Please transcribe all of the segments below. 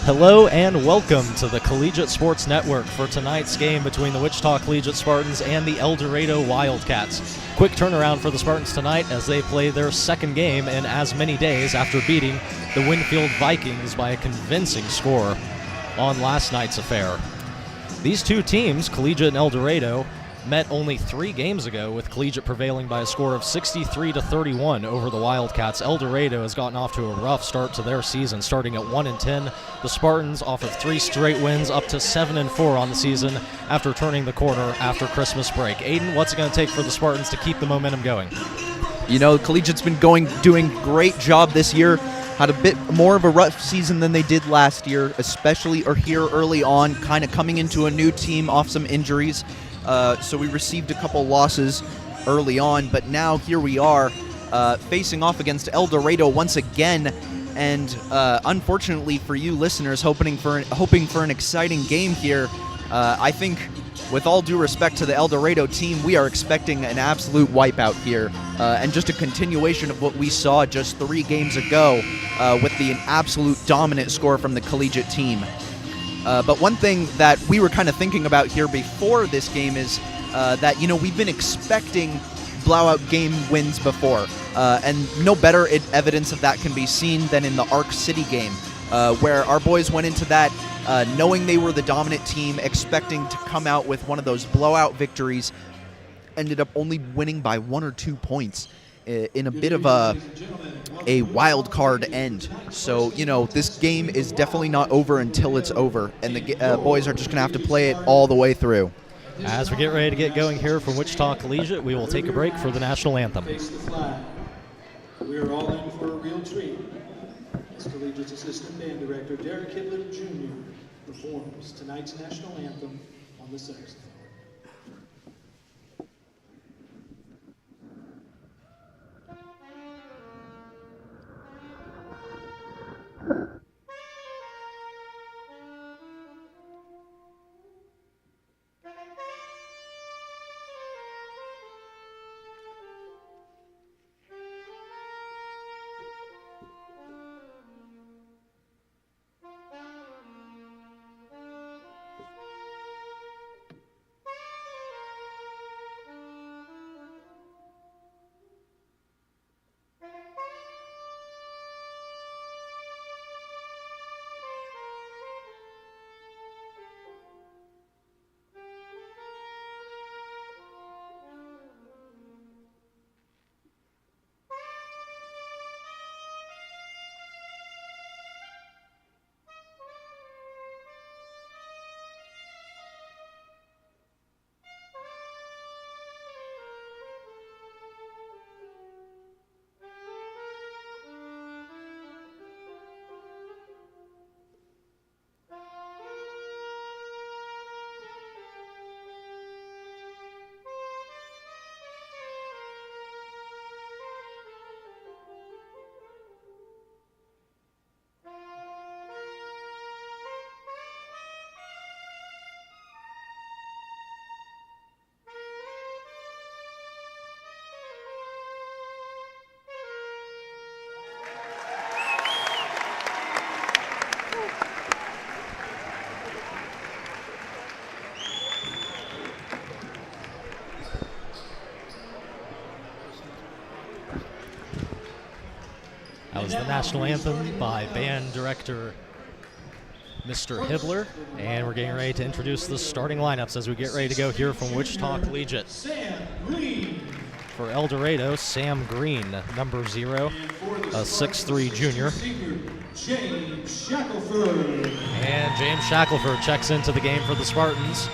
Hello and welcome to the Collegiate Sports Network for tonight's game between the Wichita Collegiate Spartans and the El Dorado Wildcats. Quick turnaround for the Spartans tonight as they play their second game in as many days after beating the Winfield Vikings by a convincing score on last night's affair. These two teams, Collegiate and El Dorado, met only 3 games ago, with Collegiate prevailing by a score of 63-31 over the Wildcats. El Dorado has gotten off to a rough start to their season, starting at 1-10. The Spartans, off of 3 straight wins, up to 7-4 on the season after turning the corner after Christmas break. Aiden, what's it going to take for the Spartans to keep the momentum going? You know, Collegiate's been doing great job this year. Had a bit more of a rough season than they did last year, especially here early on, kind of coming into a new team off some injuries. So we received a couple losses early on, but now here we are facing off against El Dorado once again. And unfortunately for you listeners, hoping for an exciting game here, I think, with all due respect to the El Dorado team, we are expecting an absolute wipeout here, and just a continuation of what we saw just 3 games ago with the absolute dominant score from the Collegiate team. But one thing that we were kind of thinking about here before this game is that, you know, we've been expecting blowout game wins before, and no better evidence of that can be seen than in the Arc City game, where our boys went into that knowing they were the dominant team, expecting to come out with one of those blowout victories, ended up only winning by 1 or 2 points in a bit of a wild card end. So, you know, this game is definitely not over until it's over, and the boys are just going to have to play it all the way through. As we get ready to get going here from Wichita Collegiate, we will take a break for the national anthem. We are all in for a real treat as Collegiate's Assistant Band Director Derek Hitler Jr. performs tonight's national anthem on the saxophone. That was the national anthem by band director Mr. Hibler, and we're getting ready to introduce the starting lineups as we get ready to go here from Wichita Collegiate. For El Dorado, Sam Green, number 0, a 6'3" junior. And James Shackelford checks into the game for the Spartans.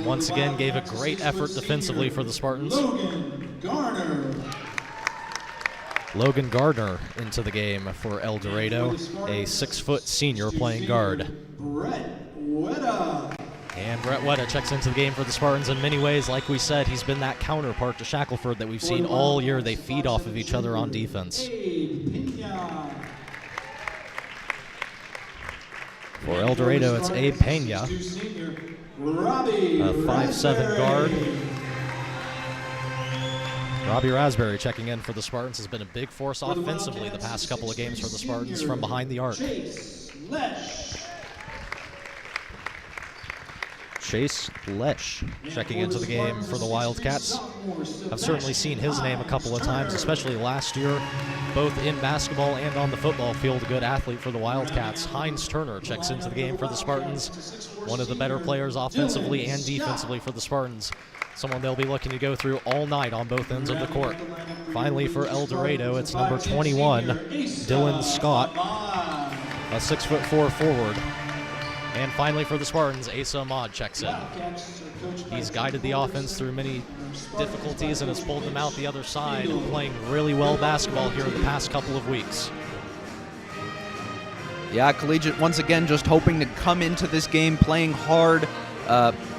Once again, gave a great effort defensively for the Spartans. Logan Gardner into the game for El Dorado, a 6-foot senior playing guard. And Brett Wetta checks into the game for the Spartans. In many ways, like we said, he's been that counterpart to Shackelford that we've seen all year. They feed off of each other on defense. For El Dorado, it's Abe Pena, a 5'7" guard. Robbie Raspberry checking in for the Spartans has been a big force offensively the past couple of games for the Spartans from behind the arc. Lesh. Chase Lesh checking into the game for the Wildcats. I've certainly seen his name a couple of times, especially last year, both in basketball and on the football field. A good athlete for the Wildcats. Hines Turner checks into the game for the Spartans. One of the better players offensively and defensively for the Spartans. Someone they'll be looking to go through all night on both ends of the court. Finally for El Dorado, it's number 21, Dylan Scott, a 6'4" forward. And finally for the Spartans, Asa Ahmad checks in. He's guided the offense through many difficulties and has pulled them out the other side, playing really well basketball here the past couple of weeks. Yeah, Collegiate once again just hoping to come into this game playing hard,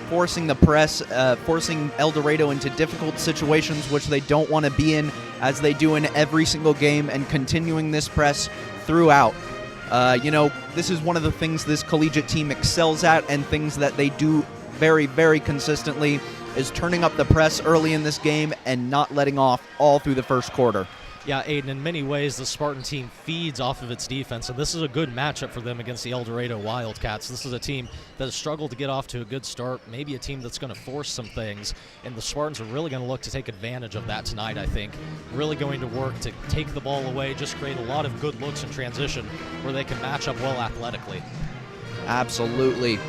forcing the press, forcing El Dorado into difficult situations which they don't want to be in, as they do in every single game, and continuing this press throughout. This is one of the things this Collegiate team excels at, and things that they do very, very consistently, is turning up the press early in this game and not letting off all through the first quarter. Yeah, Aiden, in many ways, the Spartan team feeds off of its defense, and this is a good matchup for them against the El Dorado Wildcats. This is a team that has struggled to get off to a good start, maybe a team that's going to force some things, and the Spartans are really going to look to take advantage of that tonight, I think. Really going to work to take the ball away, just create a lot of good looks in transition where they can match up well athletically. Absolutely.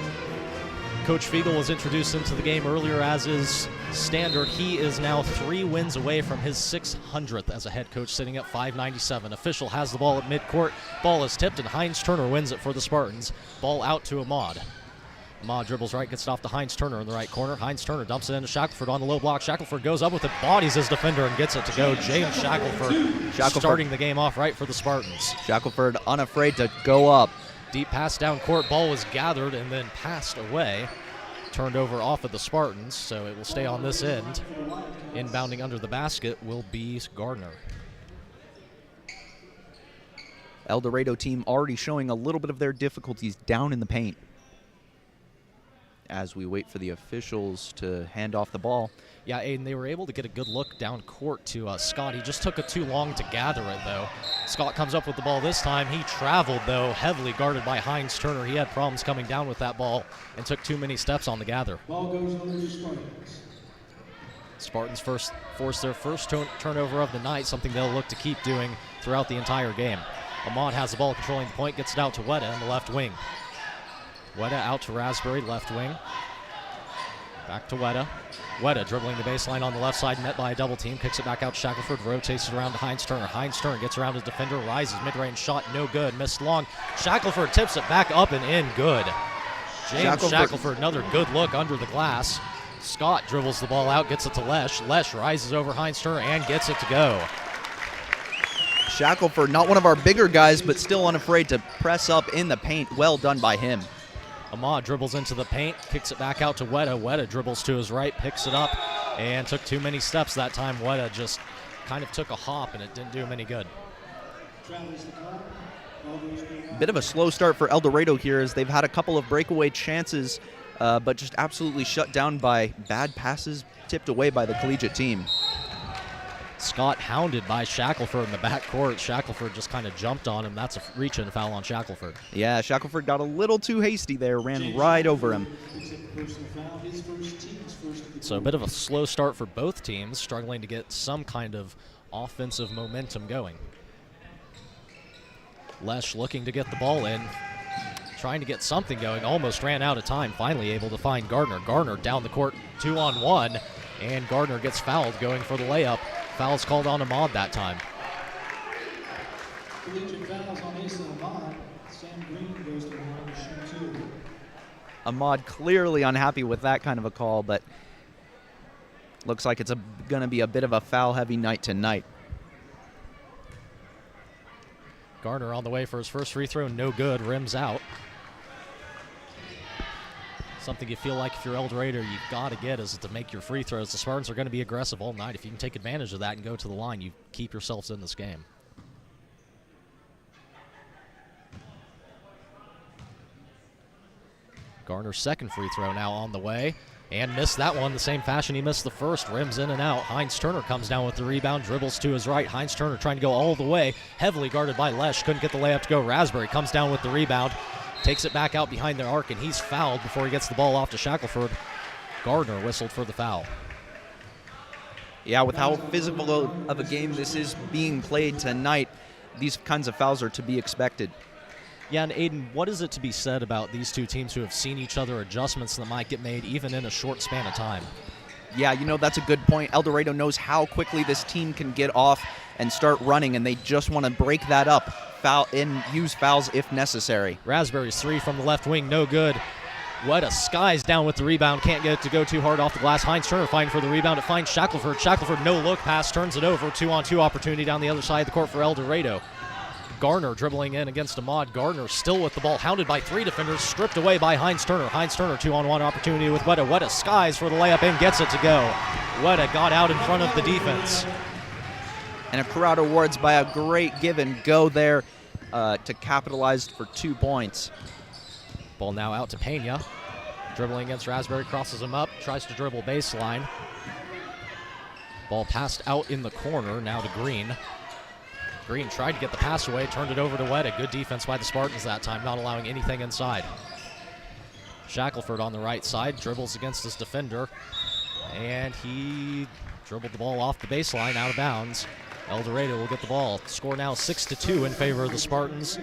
Coach Fiegel was introduced into the game earlier, as is standard. He is now 3 wins away from his 600th as a head coach, sitting at 597. Official has the ball at midcourt. Ball is tipped, and Hines Turner wins it for the Spartans. Ball out to Ahmad. Ahmad dribbles right, gets it off to Hines Turner in the right corner. Hines Turner dumps it into Shackelford on the low block. Shackelford goes up with it, bodies his defender, and gets it to go. James Shackelford starting the game off right for the Spartans. Shackelford unafraid to go up. Deep pass down court. Ball was gathered and then passed away. Turned over off of the Spartans, so it will stay on this end. Inbounding under the basket will be Gardner. El Dorado team already showing a little bit of their difficulties down in the paint. As we wait for the officials to hand off the ball. Yeah, Aiden, they were able to get a good look down court to Scott. He just took it too long to gather it, though. Scott comes up with the ball this time. He traveled, though, heavily guarded by Hines Turner. He had problems coming down with that ball and took too many steps on the gather. Ball goes over to Spartans. Spartans force their first turnover of the night, something they'll look to keep doing throughout the entire game. Ahmad has the ball controlling the point, gets it out to Weta in the left wing. Weta out to Raspberry, left wing. Back to Weta. Weta dribbling the baseline on the left side, met by a double team. Kicks it back out to Shackelford, rotates it around to Hines Turner. Hines Turner gets around his defender, rises, mid-range shot, no good, missed long. Shackelford tips it back up and in, good. James Shackelford, another good look under the glass. Scott dribbles the ball out, gets it to Lesh. Lesh rises over Hines Turner and gets it to go. Shackelford, not one of our bigger guys, but still unafraid to press up in the paint. Well done by him. Ahmad dribbles into the paint, kicks it back out to Weta. Weta dribbles to his right, picks it up, and took too many steps that time. Weta just kind of took a hop, and it didn't do him any good. Bit of a slow start for El Dorado here, as they've had a couple of breakaway chances, but just absolutely shut down by bad passes tipped away by the Collegiate team. Scott hounded by Shackelford in the backcourt. Shackelford just kind of jumped on him. That's a reach-in foul on Shackelford. Yeah, Shackelford got a little too hasty there, ran right over him. So a bit of a slow start for both teams, struggling to get some kind of offensive momentum going. Lesh looking to get the ball in, trying to get something going, almost ran out of time, finally able to find Gardner. Gardner down the court, 2-on-1, and Gardner gets fouled going for the layup. Foul's called on Ahmad that time. Collegiate fouls on Asa Ahmad. Sam Green goes to the line to shoot 2. Ahmad clearly unhappy with that kind of a call, but looks like it's going to be a bit of a foul-heavy night tonight. Gardner on the way for his first free throw, no good, rims out. Something you feel like if you're El Dorado, you've got to get is to make your free throws. The Spartans are going to be aggressive all night. If you can take advantage of that and go to the line, you keep yourselves in this game. Gardner's second free throw now on the way. And missed that one the same fashion he missed the first. Rims in and out. Heinz Turner comes down with the rebound, dribbles to his right. Heinz Turner trying to go all the way. Heavily guarded by Lesh. Couldn't get the layup to go. Raspberry comes down with the rebound. Takes it back out behind the arc, and he's fouled before he gets the ball off to Shackelford. Gardner whistled for the foul. Yeah, with how physical of a game this is being played tonight, these kinds of fouls are to be expected. Yeah, and Aiden, what is it to be said about these two teams who have seen each other, adjustments that might get made even in a short span of time? Yeah, that's a good point. El Dorado knows how quickly this team can get off and start running, and they just want to break that up, use fouls if necessary. Raspberry's three from the left wing, no good. What a Skies down with the rebound. Can't get it to go too hard off the glass. Heinz Turner fighting for the rebound. It finds Shackelford. Shackelford, no look pass, turns it over. 2-on-2 opportunity down the other side of the court for El Dorado. Garner dribbling in against Ahmad. Gardner still with the ball, hounded by three defenders, stripped away by Heinz Turner. Heinz Turner, 2-on-1 opportunity with Weta. Weta Skies for the layup and gets it to go. Weta got out in front of the defense. And a crowd awards by a great give and go there to capitalize for 2 points. Ball now out to Pena. Dribbling against Raspberry, crosses him up, tries to dribble baseline. Ball passed out in the corner, now to Green. Green tried to get the pass away, turned it over to Weta. Good defense by the Spartans that time, not allowing anything inside. Shackelford on the right side, dribbles against his defender, and he dribbled the ball off the baseline, out of bounds. El Dorado will get the ball. Score now 6-2 in favor of the Spartans.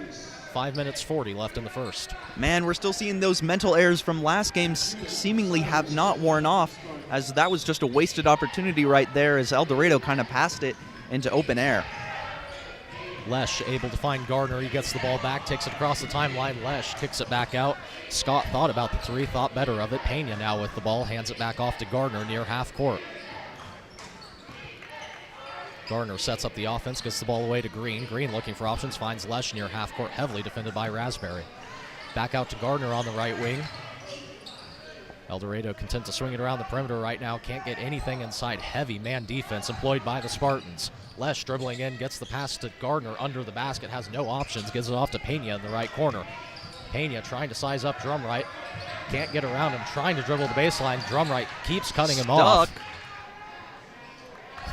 5 minutes 40 left in the first. Man, we're still seeing those mental errors from last game seemingly have not worn off, as that was just a wasted opportunity right there as El Dorado kind of passed it into open air. Lesh able to find Gardner. He gets the ball back, takes it across the timeline. Lesh kicks it back out. Scott thought about the three, thought better of it. Pena now with the ball, hands it back off to Gardner near half court. Gardner sets up the offense, gets the ball away to Green. Green looking for options, finds Lesh near half court, heavily defended by Raspberry. Back out to Gardner on the right wing. El Dorado content to swing it around the perimeter right now. Can't get anything inside. Heavy man defense employed by the Spartans. Lesh dribbling in, gets the pass to Gardner under the basket, has no options, gives it off to Pena in the right corner. Pena trying to size up Drumright. Can't get around him, trying to dribble the baseline. Drumright keeps cutting him off.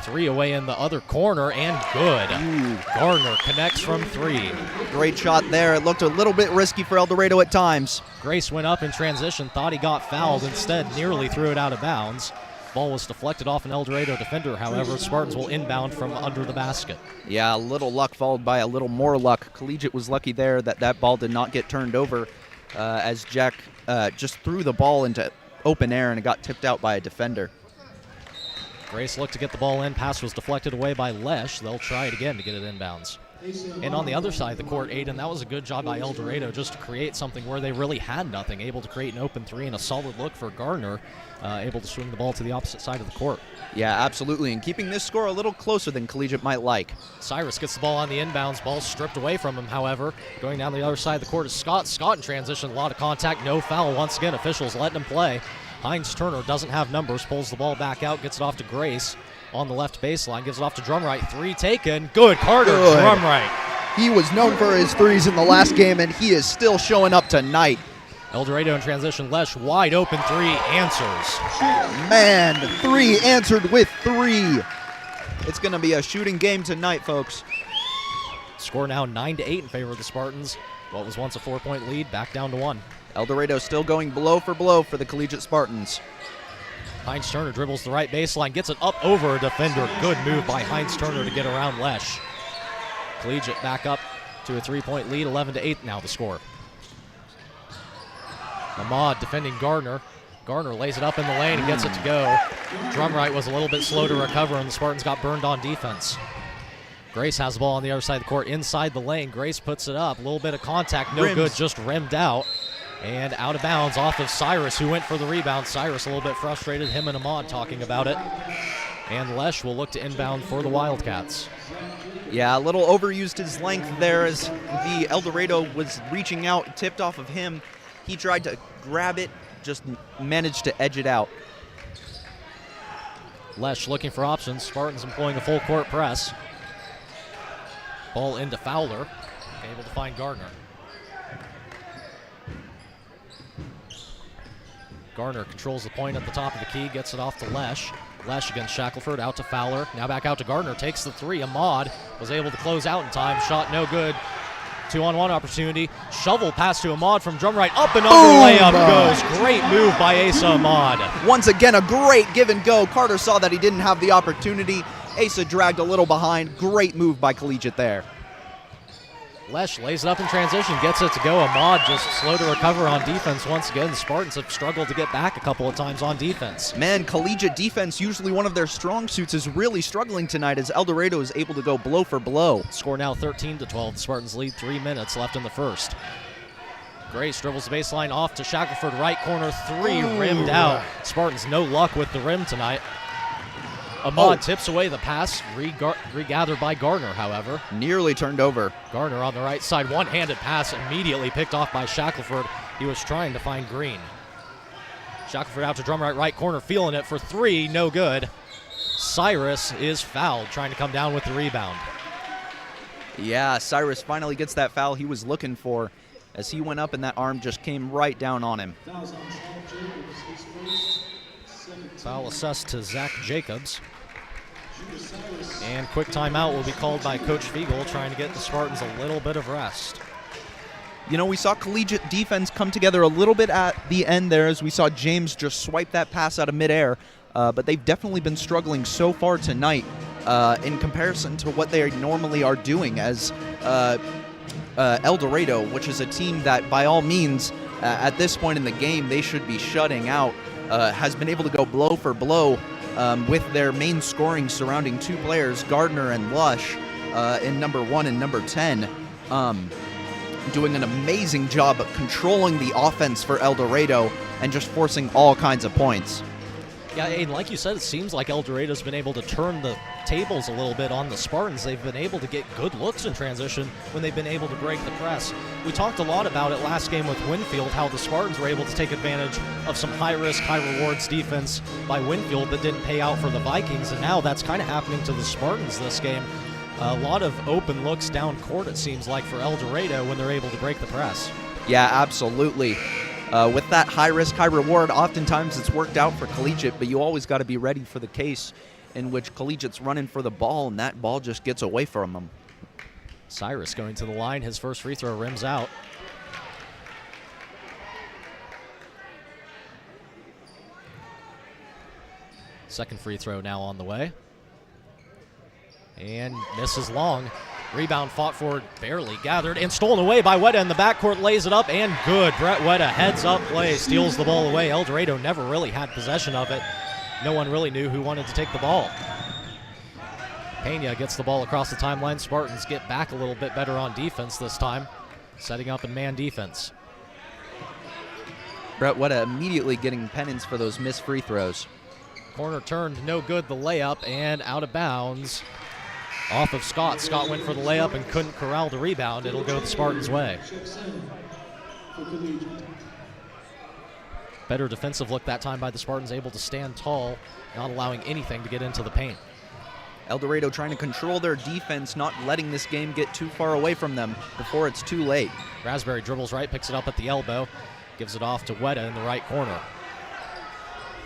Three away in the other corner, and good. Ooh. Gardner connects from three. Great shot there. It looked a little bit risky for El Dorado at times. Grace went up in transition, thought he got fouled, instead nearly threw it out of bounds. Ball was deflected off an El Dorado defender, however, Spartans will inbound from under the basket. Yeah, a little luck followed by a little more luck. Collegiate was lucky there that ball did not get turned over as Jack just threw the ball into open air and it got tipped out by a defender. Grace looked to get the ball in. Pass was deflected away by Lesh. They'll try it again to get it inbounds. And on the other side of the court, Aiden, that was a good job by El Dorado just to create something where they really had nothing. Able to create an open three and a solid look for Gardner. Able to swing the ball to the opposite side of the court. Yeah, absolutely. And keeping this score a little closer than Collegiate might like. Cyrus gets the ball on the inbounds. Ball stripped away from him, however. Going down the other side of the court is Scott. Scott in transition. A lot of contact. No foul once again. Officials letting him play. Heinz Turner doesn't have numbers, pulls the ball back out, gets it off to Grace on the left baseline, gives it off to Drumright. Three taken. Good, Carter Drumright. He was known for his threes in the last game, and he is still showing up tonight. El Dorado in transition. Lesh wide open three, answers. Man, three answered with three. It's going to be a shooting game tonight, folks. Score now 9-8 in favor of the Spartans. What was once a 4-point lead, back down to 1. El Dorado still going blow for blow for the Collegiate Spartans. Heinz Turner dribbles the right baseline, gets it up over a defender. Good move by Heinz Turner to get around Lesh. Collegiate back up to a 3-point lead, 11-8 now the score. Ahmad defending Gardner. Gardner lays it up in the lane and gets it to go. Drumright was a little bit slow to recover, and the Spartans got burned on defense. Grace has the ball on the other side of the court, inside the lane. Grace puts it up, a little bit of contact, no good, just rimmed out. And out of bounds off of Cyrus, who went for the rebound. Cyrus a little bit frustrated, him and Ahmad talking about it. And Lesh will look to inbound for the Wildcats. Yeah, a little overused his length there as the El Dorado was reaching out, tipped off of him. He tried to grab it, just managed to edge it out. Lesh looking for options. Spartans employing a full court press. Ball into Fowler, able to find Gardner. Garner controls the point at the top of the key, gets it off to Lesh. Lesh against Shackelford, out to Fowler. Now back out to Gardner, takes the three. Ahmad was able to close out in time. Shot no good. 2-on-1 opportunity. Shovel pass to Ahmad from drum right. Up and under layup goes. Great move by Asa Ahmad. Once again, a great give and go. Carter saw that he didn't have the opportunity. Asa dragged a little behind. Great move by Collegiate there. Lesh lays it up in transition, gets it to go. Ahmad just slow to recover on defense once again. The Spartans have struggled to get back a couple of times on defense. Man, Collegiate defense, usually one of their strong suits, is really struggling tonight as El Dorado is able to go blow for blow. Score now 13-12. The Spartans lead 3 minutes left in the first. Grace dribbles the baseline off to Shackelford, right corner three, rimmed out. Spartans no luck with the rim tonight. Ahmad tips away the pass, regathered by Gardner, however. Nearly turned over. Gardner on the right side, one-handed pass immediately picked off by Shackelford. He was trying to find Green. Shackelford out to drum right corner, feeling it for three, no good. Cyrus is fouled, trying to come down with the rebound. Yeah, Cyrus finally gets that foul he was looking for as he went up and that arm just came right down on him. Foul assessed to Zach Jacobs. And quick timeout will be called by Coach Fiegel, trying to get the Spartans a little bit of rest. You know, we saw Collegiate defense come together a little bit at the end there as we saw James just swipe that pass out of midair. But they've definitely been struggling so far tonight in comparison to what they normally are doing as El Dorado, which is a team that by all means at this point in the game they should be shutting out, has been able to go blow for blow with their main scoring surrounding two players, Gardner and Lush, in number 1 and number 10, doing an amazing job of controlling the offense for El Dorado and just forcing all kinds of points. Yeah, and like you said, it seems like El Dorado's been able to turn the tables a little bit on the Spartans. They've been able to get good looks in transition when they've been able to break the press. We talked a lot about it last game with Winfield, how the Spartans were able to take advantage of some high-risk, high-rewards defense by Winfield that didn't pay out for the Vikings, and now that's kind of happening to the Spartans this game. A lot of open looks down court, it seems like, for El Dorado when they're able to break the press. Yeah, absolutely. With that high risk, high reward, oftentimes it's worked out for Collegiate, but you always got to be ready for the case in which Collegiate's running for the ball and that ball just gets away from them. Cyrus going to the line. His first free throw rims out. Second free throw now on the way. And misses long. Rebound fought for, barely gathered, and stolen away by Weta in the backcourt, lays it up, and good. Brett Weta, heads up play, steals the ball away. El Dorado never really had possession of it. No one really knew who wanted to take the ball. Pena gets the ball across the timeline. Spartans get back a little bit better on defense this time, setting up in man defense. Brett Weta immediately getting penance for those missed free throws. Corner turned, no good, the layup, and out of bounds. Off of Scott. Scott went for the layup and couldn't corral the rebound. It'll go the Spartans' way. Better defensive look that time by the Spartans, able to stand tall, not allowing anything to get into the paint. El Dorado trying to control their defense, not letting this game get too far away from them before it's too late. Raspberry dribbles right, picks it up at the elbow, gives it off to Weta in the right corner.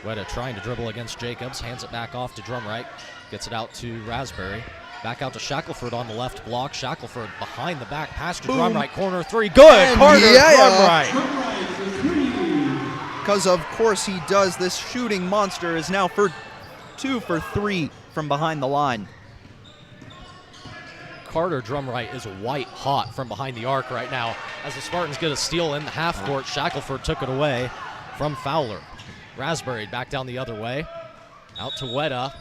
Weta trying to dribble against Jacobs, hands it back off to Drumright, gets it out to Raspberry. Back out to Shackelford on the left block. Shackelford behind the back, pass to Drumright, corner three. Good! And Carter yeah. Drumright. Because of course he does. This shooting monster is now 2 for 3 from behind the line. Carter Drumright is white hot from behind the arc right now. As the Spartans get a steal in the half court, Shackelford took it away from Fowler. Raspberry back down the other way. Out to Weta.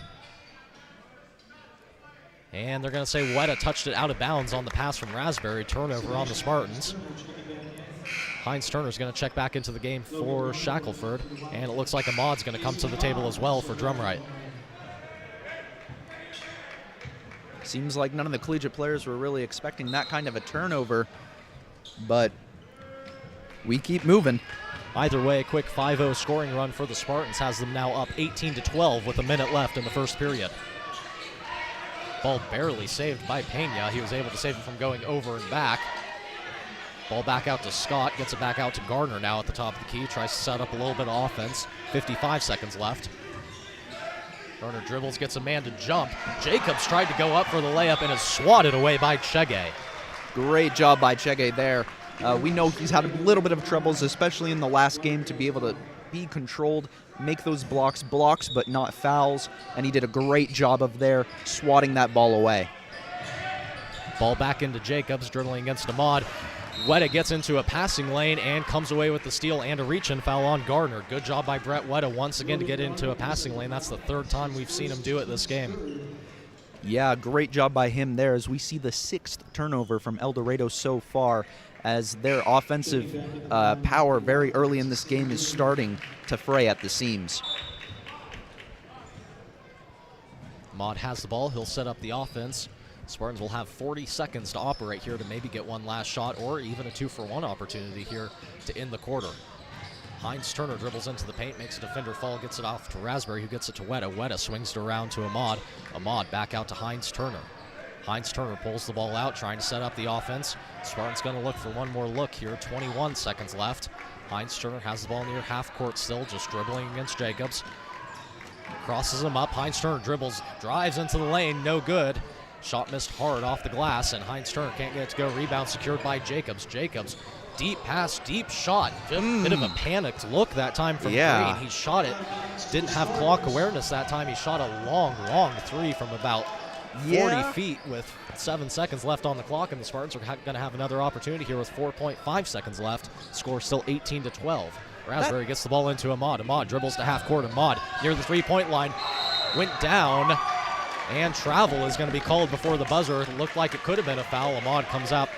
And they're going to say Weta touched it out of bounds on the pass from Raspberry. Turnover on the Spartans. Heinz Turner's going to check back into the game for Shackelford. And it looks like Ahmad's going to come to the table as well for Drumright. Seems like none of the Collegiate players were really expecting that kind of a turnover. But we keep moving. Either way, a quick 5-0 scoring run for the Spartans has them now up 18-12 with a minute left in the first period. Ball barely saved by Pena. He was able to save it from going over and back. Ball back out to Scott, gets it back out to Gardner now at the top of the key, tries to set up a little bit of offense. 55 seconds left. Gardner dribbles, gets a man to jump. Jacobs tried to go up for the layup and is swatted away by Chege. Great job by Chege there. We know he's had a little bit of troubles, especially in the last game, to be able to be controlled, make those blocks but not fouls, and he did a great job of there swatting that ball away. Ball back into Jacobs, dribbling against Ahmad. Weta gets into a passing lane and comes away with the steal and a reach-in foul on Gardner. Good job by Brett Weta once again to get into a passing lane. That's the third time we've seen him do it this game. Yeah, great job by him there as we see the 6th turnover from El Dorado so far, as their offensive power very early in this game is starting to fray at the seams. Ahmad has the ball. He'll set up the offense. Spartans will have 40 seconds to operate here to maybe get one last shot or even a 2-for-1 opportunity here to end the quarter. Hines Turner dribbles into the paint, makes a defender fall, gets it off to Raspberry, who gets it to Weta. Weta swings it around to Ahmad. Ahmad back out to Hines Turner. Hines Turner pulls the ball out, trying to set up the offense. Spartans going to look for one more look here. 21 seconds left. Hines Turner has the ball near half court still, just dribbling against Jacobs. Crosses him up. Hines Turner dribbles, drives into the lane, no good. Shot missed hard off the glass, and Hines Turner can't get it to go. Rebound secured by Jacobs. Jacobs, deep pass, deep shot. Bit of a panicked look that time from Green. He shot it. Didn't have clock awareness that time. He shot a long, long three from about 40 feet with 7 seconds left on the clock, and the Spartans are going to have another opportunity here with 4.5 seconds left. Score still 18-12. Raspberry gets the ball into Ahmad. Ahmad dribbles to half court. Ahmad near the three-point line. Went down. And travel is going to be called before the buzzer. It looked like it could have been a foul. Ahmad comes out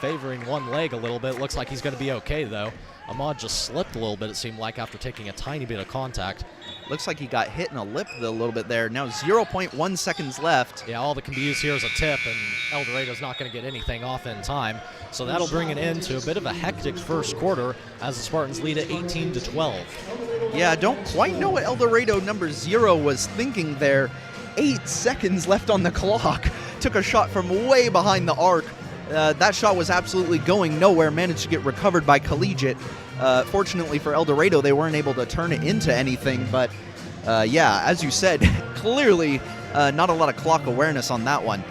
favoring one leg a little bit. Looks like he's going to be okay, though. Ahmad just slipped a little bit, it seemed like, after taking a tiny bit of contact. Looks like he got hit in the lip a little bit there. Now 0.1 seconds left. Yeah, all that can be used here is a tip, and El Dorado's not going to get anything off in time. So that'll bring it into a bit of a hectic first quarter as the Spartans lead at 18-12. Yeah, I don't quite know what El Dorado number 0 was thinking there. 8 seconds left on the clock. Took a shot from way behind the arc. That shot was absolutely going nowhere. Managed to get recovered by Collegiate. Fortunately for El Dorado, they weren't able to turn it into anything. But yeah, as you said, clearly not a lot of clock awareness on that one.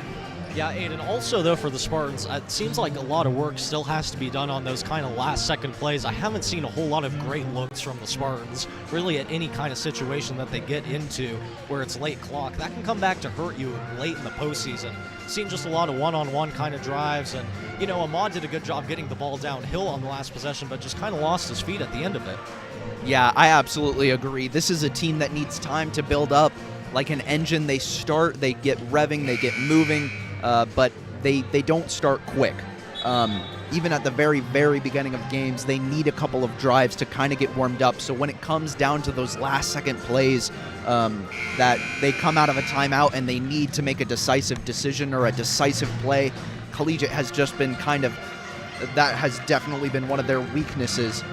Yeah, Aiden, also, though, for the Spartans, it seems like a lot of work still has to be done on those kind of last-second plays. I haven't seen a whole lot of great looks from the Spartans, really at any kind of situation that they get into where it's late clock. That can come back to hurt you late in the postseason. Seen just a lot of one-on-one kind of drives, and, you know, Ahmad did a good job getting the ball downhill on the last possession, but just kind of lost his feet at the end of it. Yeah, I absolutely agree. This is a team that needs time to build up. Like an engine, they start, they get revving, they get moving, but they don't start quick. Even at the very, very beginning of games, they need a couple of drives to kind of get warmed up. So when it comes down to those last-second plays that they come out of a timeout and they need to make a decisive decision or a decisive play, Collegiate has just been kind of, that has definitely been one of their weaknesses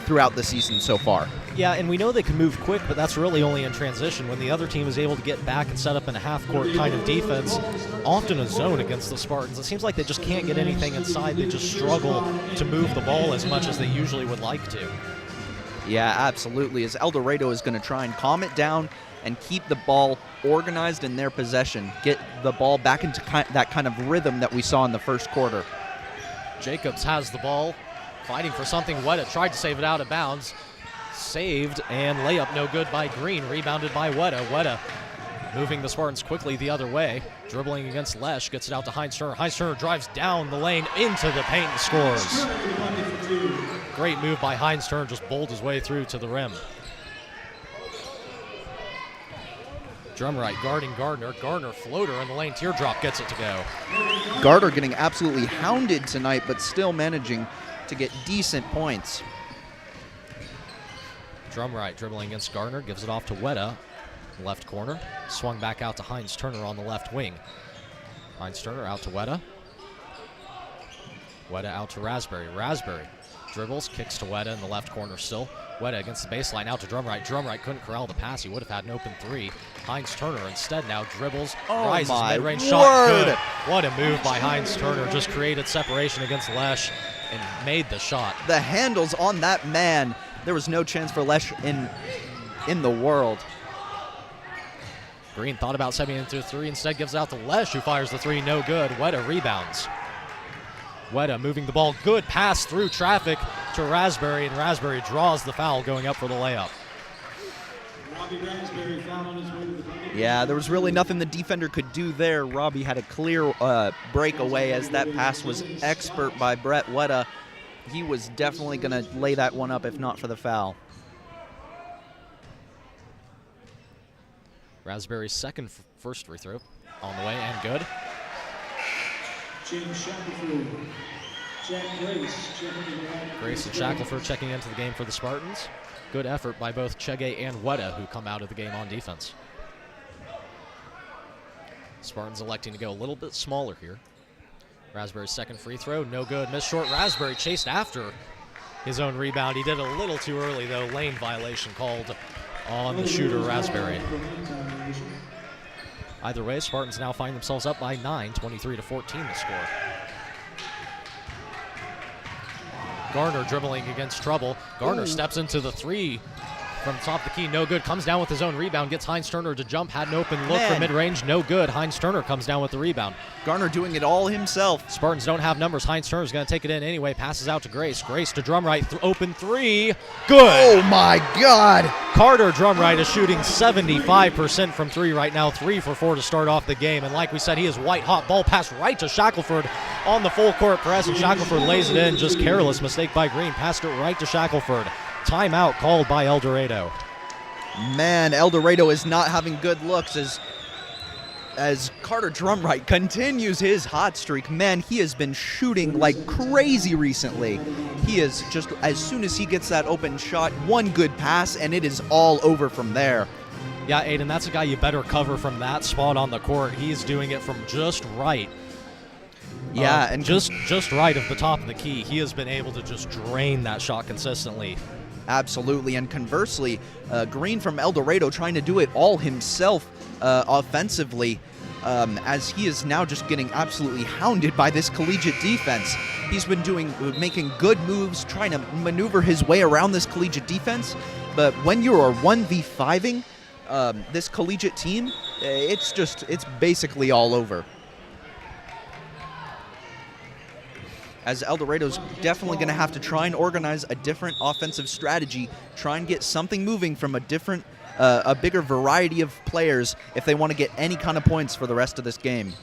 throughout the season so far. Yeah, and we know they can move quick, but that's really only in transition. When the other team is able to get back and set up in a half-court kind of defense, often a zone against the Spartans, it seems like they just can't get anything inside. They just struggle to move the ball as much as they usually would like to. Yeah, absolutely. As El Dorado is going to try and calm it down and keep the ball organized in their possession, get the ball back into that kind of rhythm that we saw in the first quarter. Jacobs has the ball, fighting for something. Weta tried to save it out of bounds. Saved, and layup no good by Green. Rebounded by Weta. Weta moving the Spartans quickly the other way. Dribbling against Lesh, gets it out to Hines Turner. Hines Turner drives down the lane into the paint and scores. Great move by Hines Turner, just bowled his way through to the rim. Drumright guarding Gardner. Gardner floater in the lane. Teardrop gets it to go. Gardner getting absolutely hounded tonight, but still managing to get decent points. Drumright dribbling against Gardner, gives it off to Weta, left corner. Swung back out to Hines Turner on the left wing. Hines Turner out to Weta. Weta out to Raspberry. Raspberry dribbles, kicks to Weta in the left corner still. Weta against the baseline, out to Drumright. Drumright couldn't corral the pass. He would have had an open three. Hines Turner instead now dribbles, rises, mid-range shot, good. What a move by Hines Turner. Just created separation against Lesh. and made the shot. The handles on that man. There was no chance for Lesh in the world. Green thought about setting into a three, instead gives it out to Lesh, who fires the three, no good. Weta rebounds. Weta moving the ball, good pass through traffic to Raspberry, and Raspberry draws the foul going up for the layup. Yeah, there was really nothing the defender could do there. Robbie had a clear breakaway as that pass was expert by Brett Weta. He was definitely going to lay that one up if not for the foul. Raspberry's first free throw on the way and good. James Shackelford, Jack Grace and Shackelford checking into the game for the Spartans. Good effort by both Chege and Weta, who come out of the game on defense. Spartans electing to go a little bit smaller here. Raspberry's second free throw, no good. Missed short. Raspberry chased after his own rebound. He did it a little too early, though. Lane violation called on the shooter, Raspberry. Either way, Spartans now find themselves up by 9, 23-14 the score. Garner dribbling against trouble. Garner steps into the three from top of the key, no good. Comes down with his own rebound, gets Heinz Turner to jump, had an open look for mid-range, no good. Heinz Turner comes down with the rebound. Garner doing it all himself. Spartans don't have numbers. Heinz Turner's going to take it in anyway, passes out to Grace. Grace to Drumright, open three, good. Oh my God. Carter Drumright is shooting 75% from three right now, 3 for 4 to start off the game. And like we said, he is white hot. Ball pass right to Shackelford on the full court press, and Shackelford lays it in. Just careless mistake by Green. Passed it right to Shackelford. Timeout called by El Dorado. Man, El Dorado is not having good looks as Carter Drumright continues his hot streak. Man, he has been shooting like crazy recently. He is just, as soon as he gets that open shot, one good pass, and it is all over from there. Yeah, Aiden, that's a guy you better cover from that spot on the court. He's doing it from just right. Yeah, and just right of the top of the key. He has been able to just drain that shot consistently. Absolutely, and conversely, Green from El Dorado trying to do it all himself offensively, as he is now just getting absolutely hounded by this collegiate defense. He's been making good moves, trying to maneuver his way around this collegiate defense, but when you are 1v5ing this collegiate team, it's basically all over. As El Dorado's definitely going to have to try and organize a different offensive strategy, try and get something moving from a bigger variety of players if they want to get any kind of points for the rest of this game.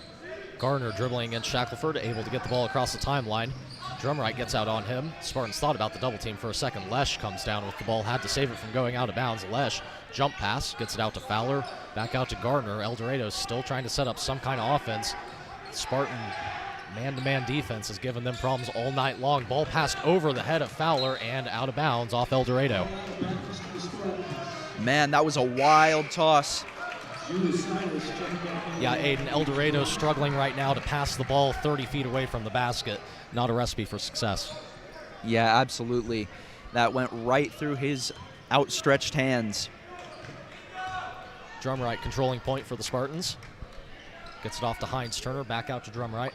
Garner dribbling against Shackelford, able to get the ball across the timeline. Drumright gets out on him. Spartans thought about the double team for a second. Lesh comes down with the ball, had to save it from going out of bounds. Lesh, jump pass, gets it out to Fowler, back out to Garner. El Dorado still trying to set up some kind of offense. Spartan man-to-man defense has given them problems all night long. Ball passed over the head of Fowler and out of bounds off El Dorado. Man, that was a wild toss. Yeah, Aiden, El Dorado struggling right now to pass the ball 30 feet away from the basket. Not a recipe for success. Yeah, absolutely. That went right through his outstretched hands. Drumright controlling point for the Spartans. Gets it off to Heinz Turner, back out to Drumright.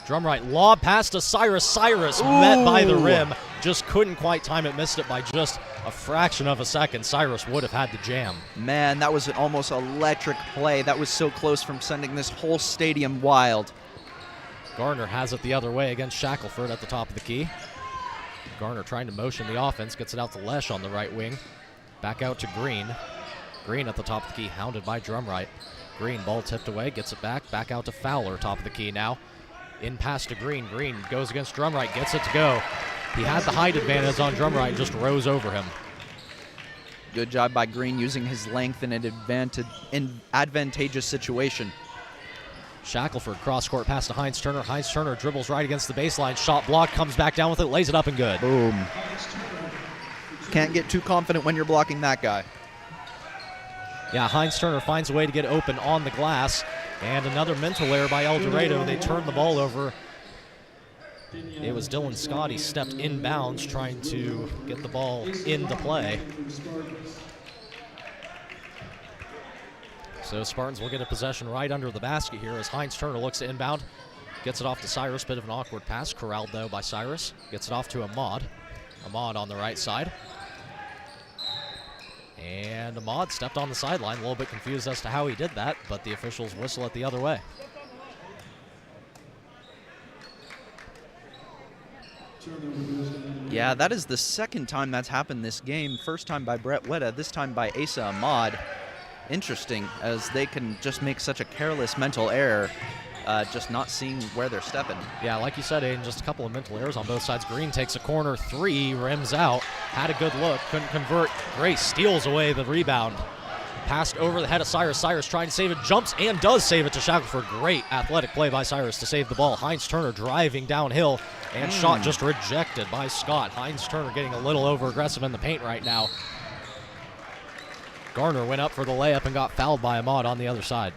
Drumright, lob pass to Cyrus. Cyrus met by the rim. Just couldn't quite time it, missed it by just a fraction of a second. Cyrus would have had the jam. Man, that was an almost electric play. That was so close from sending this whole stadium wild. Garner has it the other way against Shackelford at the top of the key. Garner trying to motion the offense, gets it out to Lesh on the right wing. Back out to Green. Green at the top of the key, hounded by Drumright. Green, ball tipped away, gets it back out to Fowler, top of the key now. In pass to Green. Green goes against Drumright, gets it to go. He had the height advantage on Drumright, just rose over him. Good job by Green using his length in an advantageous situation. Shackelford cross-court pass to Heinz Turner. Heinz Turner dribbles right against the baseline. Shot blocked, comes back down with it, lays it up and good. Boom. Can't get too confident when you're blocking that guy. Yeah, Heinz Turner finds a way to get open on the glass. And another mental error by El Dorado. They turned the ball over. It was Dylan Scott. He stepped inbounds trying to get the ball into play. So Spartans will get a possession right under the basket here as Heinz Turner looks to inbound. Gets it off to Cyrus. Bit of an awkward pass. Corralled, though, by Cyrus. Gets it off to Ahmad. Ahmad on the right side. And Ahmad stepped on the sideline. A little bit confused as to how he did that, but the officials whistle it the other way. Yeah, that is the second time that's happened this game. First time by Brett Weta, this time by Asa Ahmad. Interesting, as they can just make such a careless mental error, just not seeing where they're stepping. Yeah, like you said, Aiden, just a couple of mental errors on both sides. Green takes a corner three, rims out, had a good look, couldn't convert. Grace steals away the rebound. Passed over the head of Cyrus. Cyrus trying to save it, jumps and does save it to Shackelford. Great athletic play by Cyrus to save the ball. Heinz Turner driving downhill, and shot just rejected by Scott. Heinz Turner getting a little over aggressive in the paint right now. Garner went up for the layup and got fouled by Ahmad on the other side.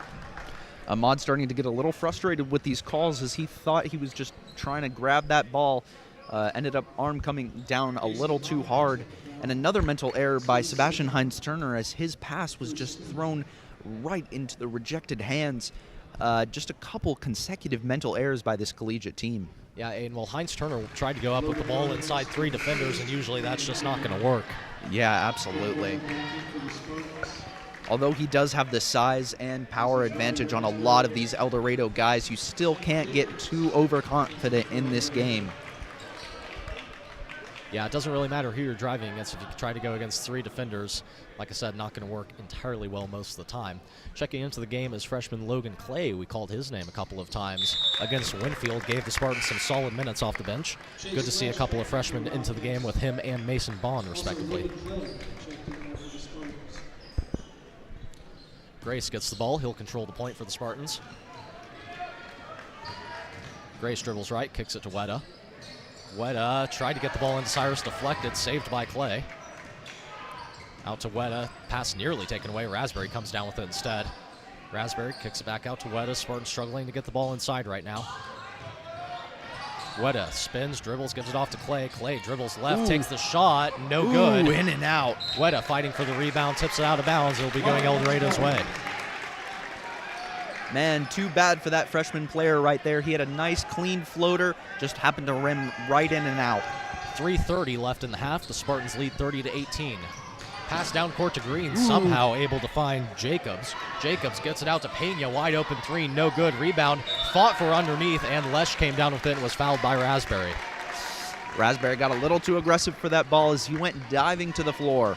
Ahmad starting to get a little frustrated with these calls as he thought he was just trying to grab that ball. Ended up arm coming down a little too hard. And another mental error by Sebastian Heinz Turner as his pass was just thrown right into the rejected hands. Just a couple consecutive mental errors by this collegiate team. Yeah, and well, Heinz Turner tried to go up with the ball inside three defenders, and usually that's just not going to work. Yeah, absolutely. Although he does have the size and power advantage on a lot of these El Dorado guys, you still can't get too overconfident in this game. Yeah, it doesn't really matter who you're driving against. If you try to go against three defenders, like I said, not going to work entirely well most of the time. Checking into the game is freshman Logan Clay. We called his name a couple of times against Winfield. Gave the Spartans some solid minutes off the bench. Good to see a couple of freshmen into the game with him and Mason Bond, respectively. Grace gets the ball. He'll control the point for the Spartans. Grace dribbles right, kicks it to Weta. Weta tried to get the ball into Cyrus, deflected, saved by Clay. Out to Weta, pass nearly taken away. Raspberry comes down with it instead. Raspberry kicks it back out to Weta. Spartans struggling to get the ball inside right now. Weta spins, dribbles, gives it off to Clay. Clay dribbles left, takes the shot, no good. In and out. Weta fighting for the rebound, tips it out of bounds. It'll be going El Dorado's way. Man, too bad for that freshman player right there. He had a nice, clean floater, just happened to rim right in and out. 3:30 left in the half. The Spartans lead 30-18. Pass down court to Green, somehow able to find Jacobs. Jacobs gets it out to Pena, wide open three, no good. Rebound, fought for underneath, and Lesh came down with it and was fouled by Raspberry. Raspberry got a little too aggressive for that ball as he went diving to the floor.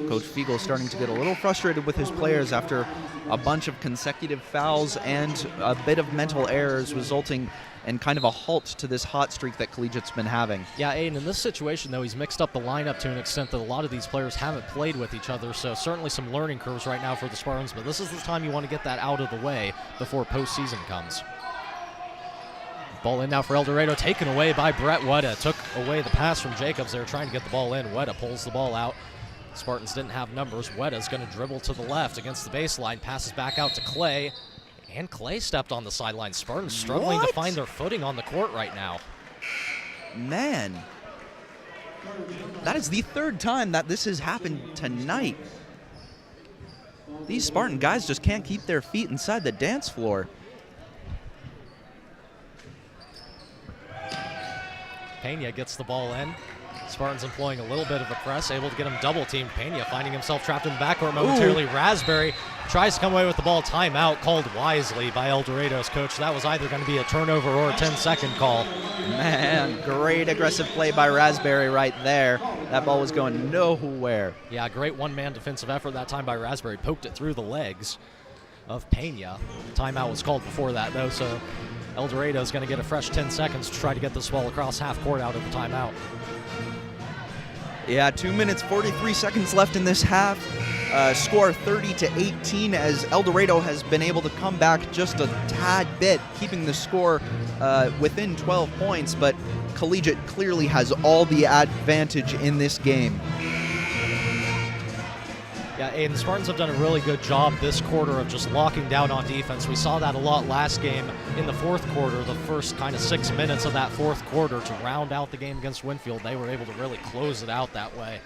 Coach Fiegel starting to get a little frustrated with his players after a bunch of consecutive fouls and a bit of mental errors, resulting in kind of a halt to this hot streak that Collegiate's been having. Yeah, Aiden, in this situation, though, he's mixed up the lineup to an extent that a lot of these players haven't played with each other, so certainly some learning curves right now for the Spartans, but this is the time you want to get that out of the way before postseason comes. Ball in now for El Dorado, taken away by Brett Weta. Took away the pass from Jacobs. They were trying to get the ball in. Weta pulls the ball out. Spartans didn't have numbers. Weta's going to dribble to the left against the baseline, passes back out to Clay, and Clay stepped on the sideline. Spartans struggling to find their footing on the court right now. Man, that is the third time that this has happened tonight. These Spartan guys just can't keep their feet inside the dance floor. Pena gets the ball in. Spartans employing a little bit of a press, able to get him double-teamed. Pena finding himself trapped in the backcourt momentarily. Raspberry tries to come away with the ball. Timeout called wisely by El Dorado's coach. That was either going to be a turnover or a 10-second call. Man, great aggressive play by Raspberry right there. That ball was going nowhere. Yeah, great one-man defensive effort that time by Raspberry. Poked it through the legs of Pena. Timeout was called before that, though, so El Dorado's going to get a fresh 10 seconds to try to get this ball across half court out of the timeout. Yeah, 2 minutes, 43 seconds left in this half. Score 30-18 as El Dorado has been able to come back just a tad bit, keeping the score within 12 points, but Collegiate clearly has all the advantage in this game. Yeah, and the Spartans have done a really good job this quarter of just locking down on defense. We saw that a lot last game in the fourth quarter, the first kind of 6 minutes of that fourth quarter to round out the game against Winfield. They were able to really close it out that way.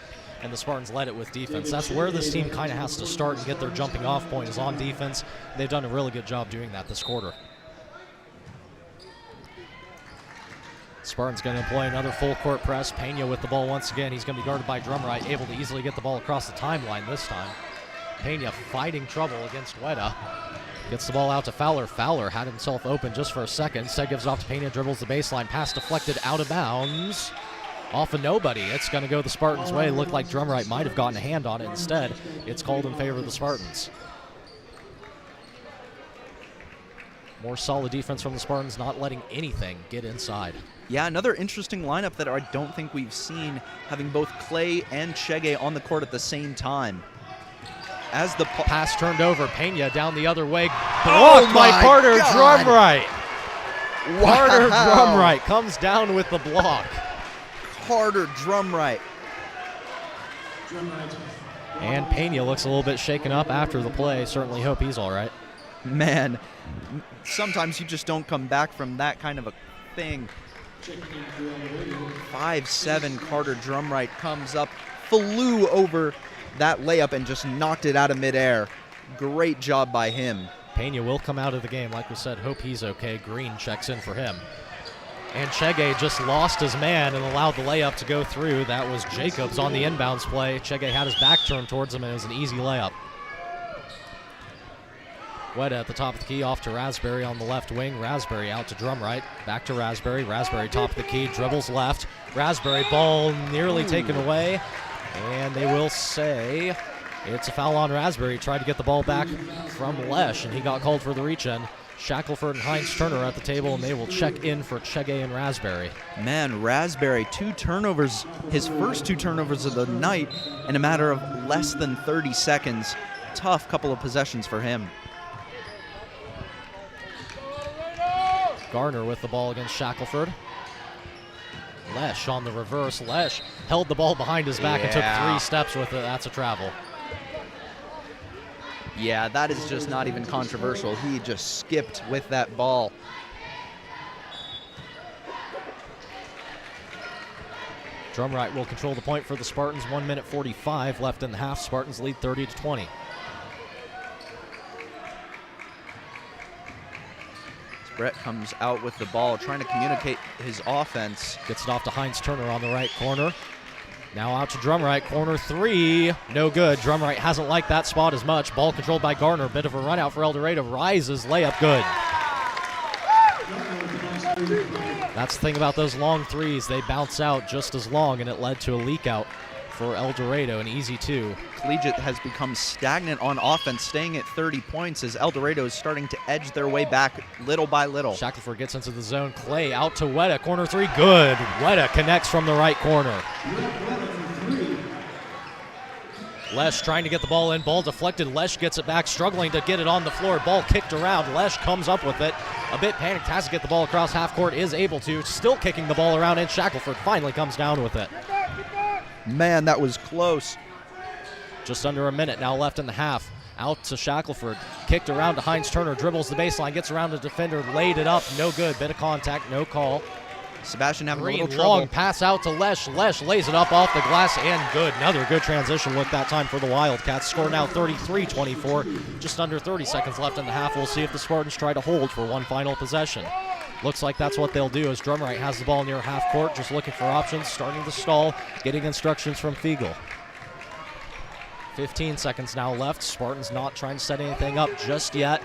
and the Spartans led it with defense. That's where this team kind of has to start and get their jumping off point is on defense. They've done a really good job doing that this quarter. Spartans going to employ another full court press. Pena with the ball once again. He's going to be guarded by Drumright, able to easily get the ball across the timeline this time. Pena fighting trouble against Weta. Gets the ball out to Fowler. Fowler had himself open just for a second. Instead gives it off to Pena, dribbles the baseline. Pass deflected out of bounds. Off of nobody. It's going to go the Spartans' way. Looked like Drumright might have gotten a hand on it. Instead, it's called in favor of the Spartans. More solid defense from the Spartans, not letting anything get inside. Yeah, another interesting lineup that I don't think we've seen, having both Clay and Chege on the court at the same time. As the pass turned over, Pena down the other way. Blocked by Carter Drumright. Wow. Carter Drumright comes down with the block. Carter Drumright. And Pena looks a little bit shaken up after the play. Certainly hope he's all right. Man, sometimes you just don't come back from that kind of a thing. 5'7" Carter Drumright comes up, flew over that layup and just knocked it out of midair. Great job by him. Pena will come out of the game. Like we said, hope he's okay. Green checks in for him. And Chege just lost his man and allowed the layup to go through. That was Jacobs on the inbounds play. Chege had his back turned towards him, and it was an easy layup. Weta at the top of the key, off to Raspberry on the left wing. Raspberry out to Drumright. Back to Raspberry. Raspberry top of the key, dribbles left. Raspberry ball nearly taken away. And they will say it's a foul on Raspberry. Tried to get the ball back from Lesh, and he got called for the reach-in. Shackelford and Heinz Turner at the table, and they will check in for Chege and Raspberry. Man, Raspberry, 2 turnovers, his first 2 turnovers of the night in a matter of less than 30 seconds. Tough couple of possessions for him. Garner with the ball against Shackelford. Lesh on the reverse. Lesh held the ball behind his back and took 3 steps with it. That's a travel. Yeah, that is just not even controversial. He just skipped with that ball. Drumright will control the point for the Spartans. 1 minute 45 left in the half. Spartans lead 30-20. Brett comes out with the ball, trying to communicate his offense. Gets it off to Heinz Turner on the right corner. Now out to Drumright, corner 3. No good. Drumright hasn't liked that spot as much. Ball controlled by Garner. Bit of a run out for El Dorado. Rises, layup good. That's the thing about those long threes. They bounce out just as long, and it led to a leak out for El Dorado, an easy 2. Collegiate has become stagnant on offense, staying at 30 points as El Dorado is starting to edge their way back little by little. Shackelford gets into the zone. Clay out to Weta. Corner 3, good. Weta connects from the right corner. Lesh trying to get the ball in. Ball deflected. Lesh gets it back, struggling to get it on the floor. Ball kicked around. Lesh comes up with it. A bit panicked, has to get the ball across half court, is able to. Still kicking the ball around, and Shackelford finally comes down with it. Man, that was close. Just under a minute now left in the half. Out to Shackelford. Kicked around to Heinz Turner. Dribbles the baseline. Gets around the defender. Laid it up. No good. Bit of contact. No call. Sebastian having Green, a little trouble. Long pass out to Lesh. Lesh lays it up off the glass and good. Another good transition look that time for the Wildcats. Score now 33-24. Just under 30 seconds left in the half. We'll see if the Spartans try to hold for one final possession. Looks like that's what they'll do as Drumright has the ball near half court, just looking for options, starting to stall, getting instructions from Fiegel. 15 seconds now left. Spartans not trying to set anything up just yet.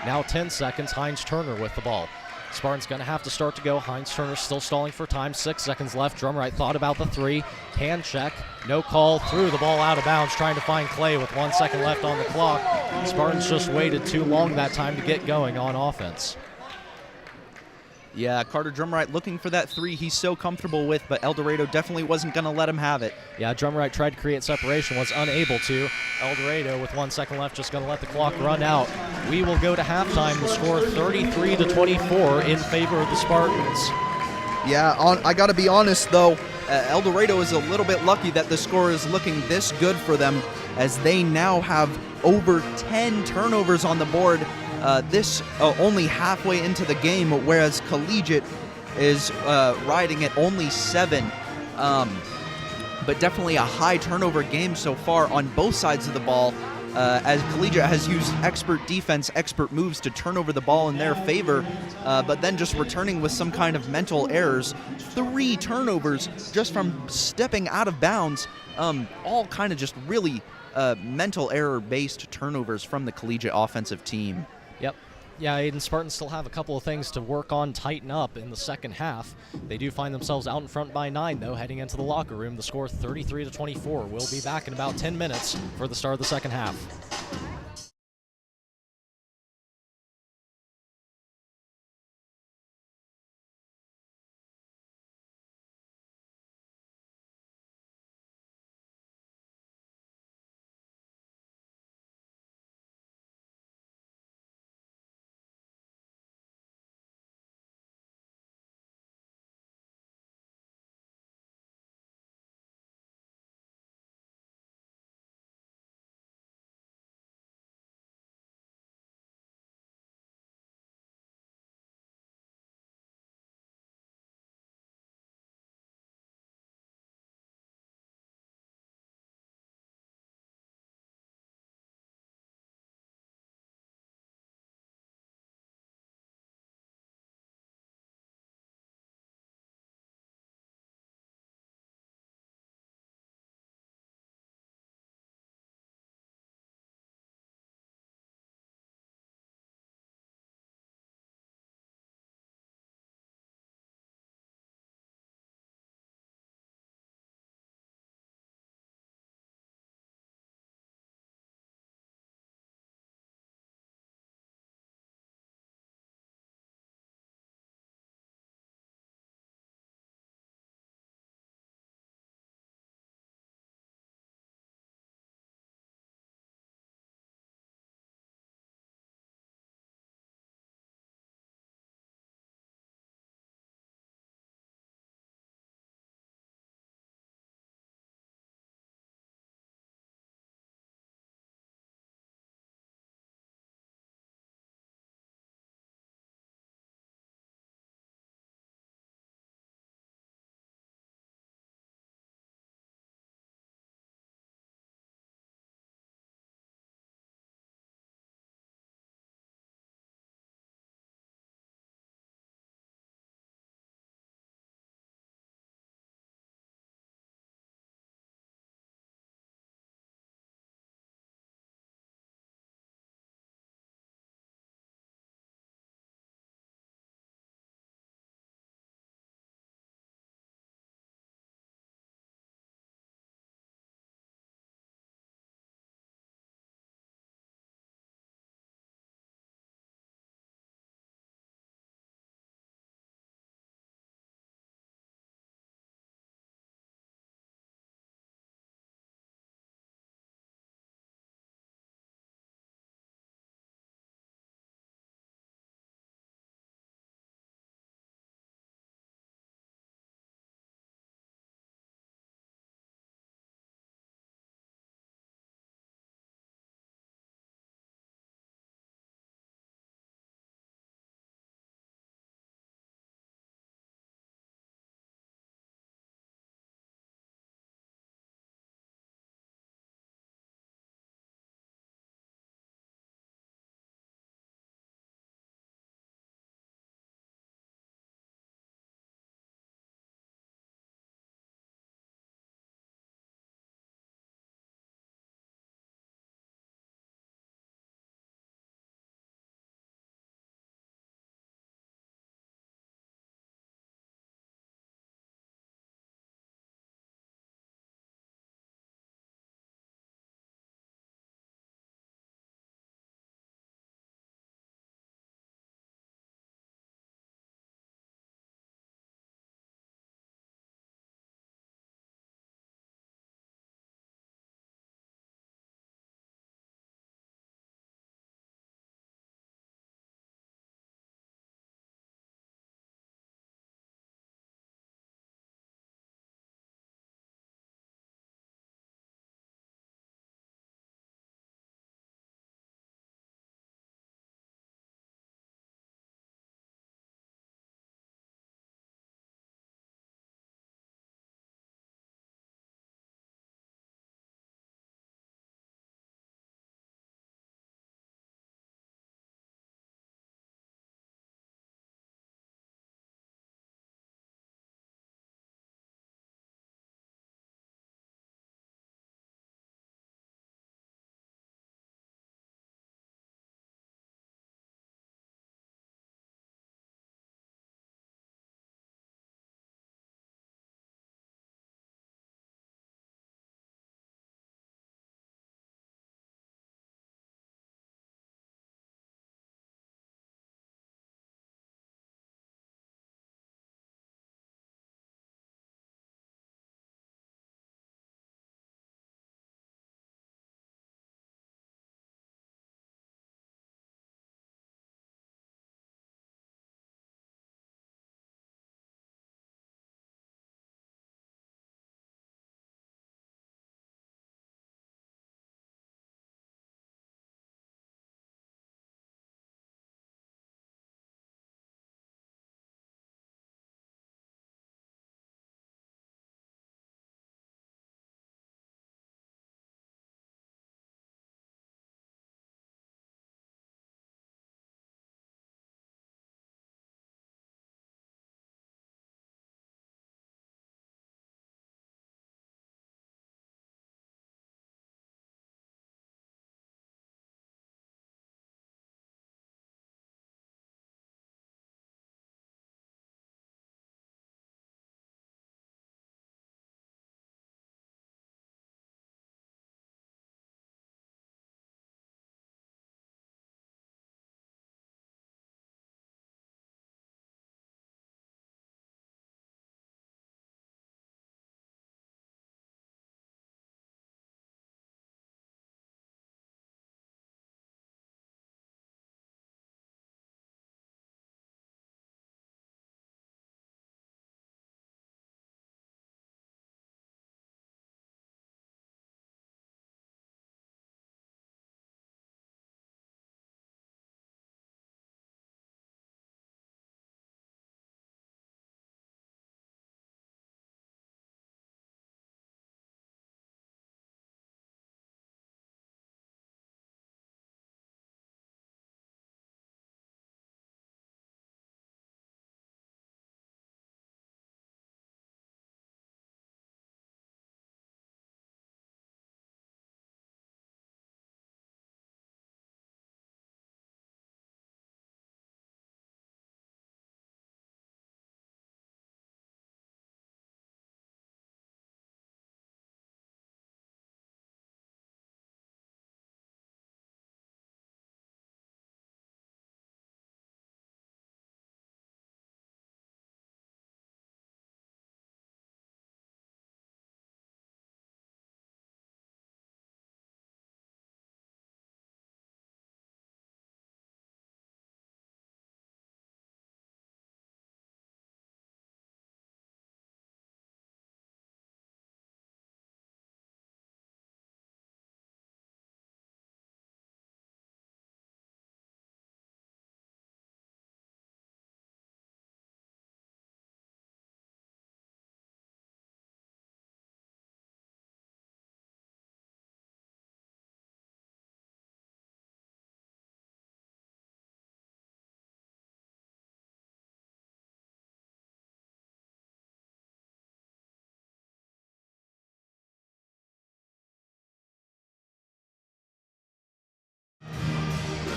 Now 10 seconds, Heinz Turner with the ball. Spartans going to have to start to go. Heinz Turner still stalling for time. 6 seconds left. Drumright thought about the 3. Hand check. No call. Threw the ball out of bounds, trying to find Clay with 1 second left on the clock. Spartans just waited too long that time to get going on offense. Yeah, Carter Drumright looking for that 3 he's so comfortable with, but El Dorado definitely wasn't going to let him have it. Yeah, Drumright tried to create separation, was unable to. El Dorado with 1 second left, just going to let the clock run out. We will go to halftime. The score 33-24 in favor of the Spartans. Yeah, I got to be honest, though. El Dorado is a little bit lucky that the score is looking this good for them, as they now have over 10 turnovers on the board. This only halfway into the game, whereas Collegiate is riding at only 7. but definitely a high turnover game so far on both sides of the ball, as Collegiate has used expert defense, expert moves to turn over the ball in their favor, but then just returning with some kind of mental errors. 3 turnovers just from stepping out of bounds, all kind of just really mental error-based turnovers from the Collegiate offensive team. Yep. Yeah, Aiden, Spartans still have a couple of things to work on, tighten up in the second half. They do find themselves out in front by 9, though, heading into the locker room. The score 33-24. We'll be back in about 10 minutes for the start of the second half.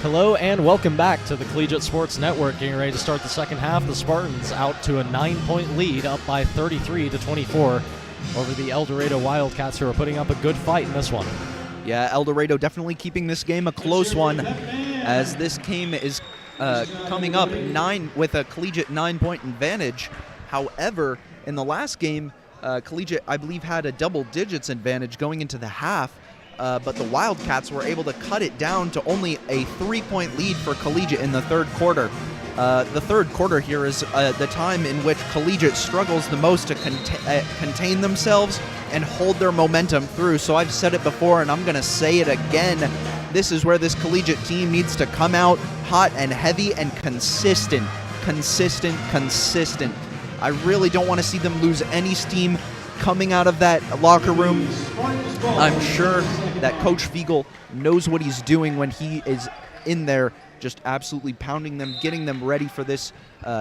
Hello and welcome back to the Collegiate Sports Network. Getting ready to start the second half. The Spartans out to a 9-point lead, up by 33-24 over the El Dorado Wildcats, who are putting up a good fight in this one. Yeah, El Dorado definitely keeping this game a close one, as this game is coming up with a collegiate 9-point advantage. However, in the last game, collegiate, I believe, had a double digits advantage going into the half. But the Wildcats were able to cut it down to only a 3-point lead for collegiate in the third quarter. The third quarter here is the time in which collegiate struggles the most to contain themselves and hold their momentum through. So I've said it before, and I'm going to say it again. This is where this collegiate team needs to come out hot and heavy and consistent. I really don't want to see them lose any steam coming out of that locker room. I'm sure that Coach Fiegel knows what he's doing when he is in there just absolutely pounding them, getting them ready for this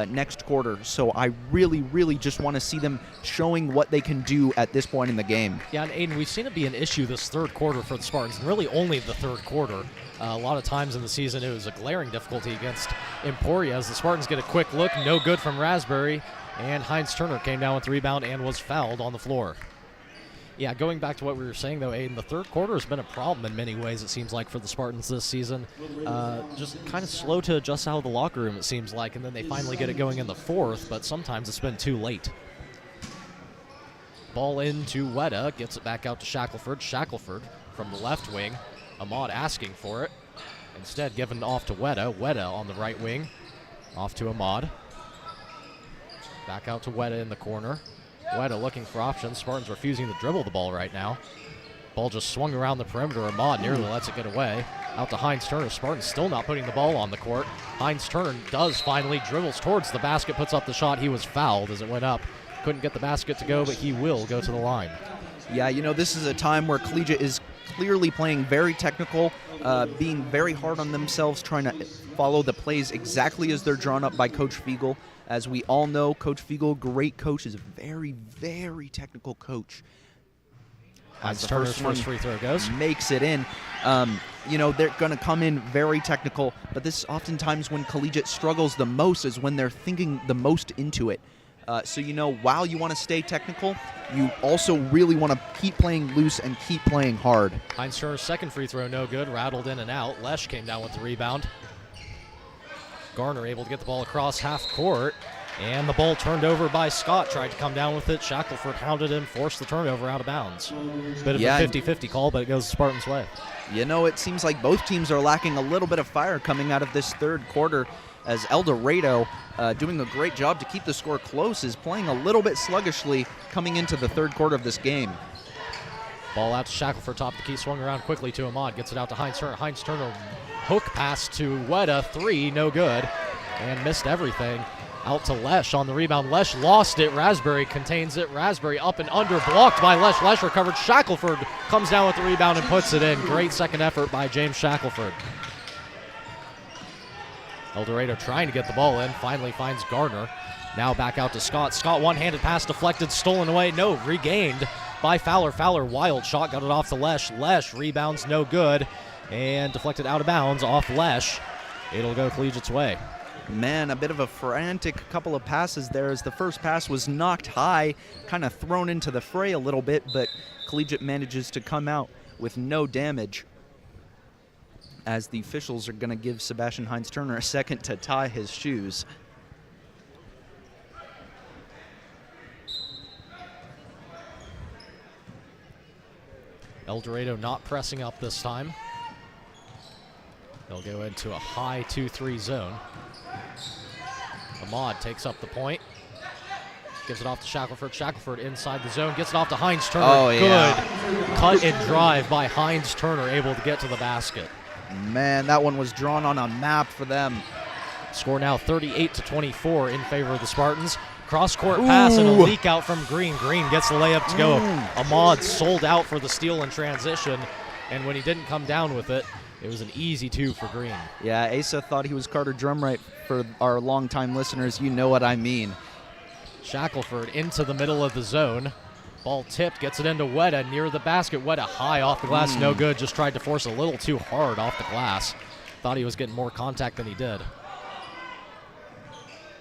next quarter. So I really just want to see them showing what they can do at this point in the game. Yeah, and Aiden, we've seen it be an issue this third quarter for the Spartans, and really only the third quarter. A lot of times in the season it was a glaring difficulty against Emporia as the Spartans get a quick look, no good from Raspberry, and Heinz Turner came down with the rebound and was fouled on the floor. Yeah, going back to what we were saying, though, Aiden, the third quarter has been a problem in many ways, it seems like, for the Spartans this season. Just kind of slow to adjust out of the locker room, it seems like, and then they finally get it going in the fourth, but sometimes it's been too late. Ball into Weta, gets it back out to Shackelford. Shackelford from the left wing. Ahmad asking for it. Instead, given off to Weta. Weta on the right wing. Off to Ahmad. Back out to Weta in the corner. Weta looking for options. Spartans refusing to dribble the ball right now. Ball just swung around the perimeter. Ahmad nearly lets it get away. Out to Heinz Turner. Spartans still not putting the ball on the court. Heinz Turner does finally, dribbles towards the basket, puts up the shot. He was fouled as it went up. Couldn't get the basket to go, but he will go to the line. Yeah, you know, this is a time where collegiate is clearly playing very technical, being very hard on themselves, trying to follow the plays exactly as they're drawn up by Coach Fiegel. As we all know, Coach Fiegel, great coach, is a very technical coach. Heinz Turner's first free throw goes. Makes it in. You know, they're going to come in very technical, but this is oftentimes when collegiate struggles the most, is when they're thinking the most into it. So, you know, while you want to stay technical, you also really want to keep playing loose and keep playing hard. Heinz Turner's second free throw, no good. Rattled in and out. Lesh came down with the rebound. Garner able to get the ball across half court, and the ball turned over by Scott. Tried to come down with it. Shackelford hounded him, forced the turnover out of bounds. Bit of a 50-50 call, but it goes the Spartans' way. You know, it seems like both teams are lacking a little bit of fire coming out of this third quarter, as El Dorado, doing a great job to keep the score close, is playing a little bit sluggishly coming into the third quarter of this game. Ball out to Shackelford, top of the key, swung around quickly to Ahmad, gets it out to Heinz Turner. Heinz Turner, hook pass to Weta, three, no good, and missed everything. Out to Lesh on the rebound. Lesh lost it. Raspberry contains it. Raspberry up and under, blocked by Lesh. Lesh recovered. Shackelford comes down with the rebound and puts it in. Great second effort by James Shackelford. El Dorado trying to get the ball in, finally finds Gardner. Now back out to Scott. Scott, one-handed pass deflected, stolen away. No, regained by Fowler. Fowler, wild shot, got it off to Lesh. Lesh rebounds, no good, and deflected out of bounds off Lesh. It'll go Collegiate's way. Man, a bit of a frantic couple of passes there, as the first pass was knocked high, kind of thrown into the fray a little bit, but Collegiate manages to come out with no damage, as the officials are going to give Sebastian Heinz Turner a second to tie his shoes. El Dorado not pressing up this time. They'll go into a high 2-3 zone. Ahmad takes up the point. Gives it off to Shackelford. Shackelford inside the zone. Gets it off to Heinz Turner. Oh, yeah. Good cut and drive by Heinz Turner, able to get to the basket. Man, that one was drawn on a map for them. Score now 38-24 in favor of the Spartans. Cross-court pass and a leak out from Green. Green gets the layup to go. Ahmad sold out for the steal in transition, and when he didn't come down with it, it was an easy two for Green. Yeah, Asa thought he was Carter Drumright. For our longtime listeners, you know what I mean. Shackelford into the middle of the zone. Ball tipped, gets it into Weta near the basket. Weta high off the glass, no good. Just tried to force a little too hard off the glass. thought he was getting more contact than he did.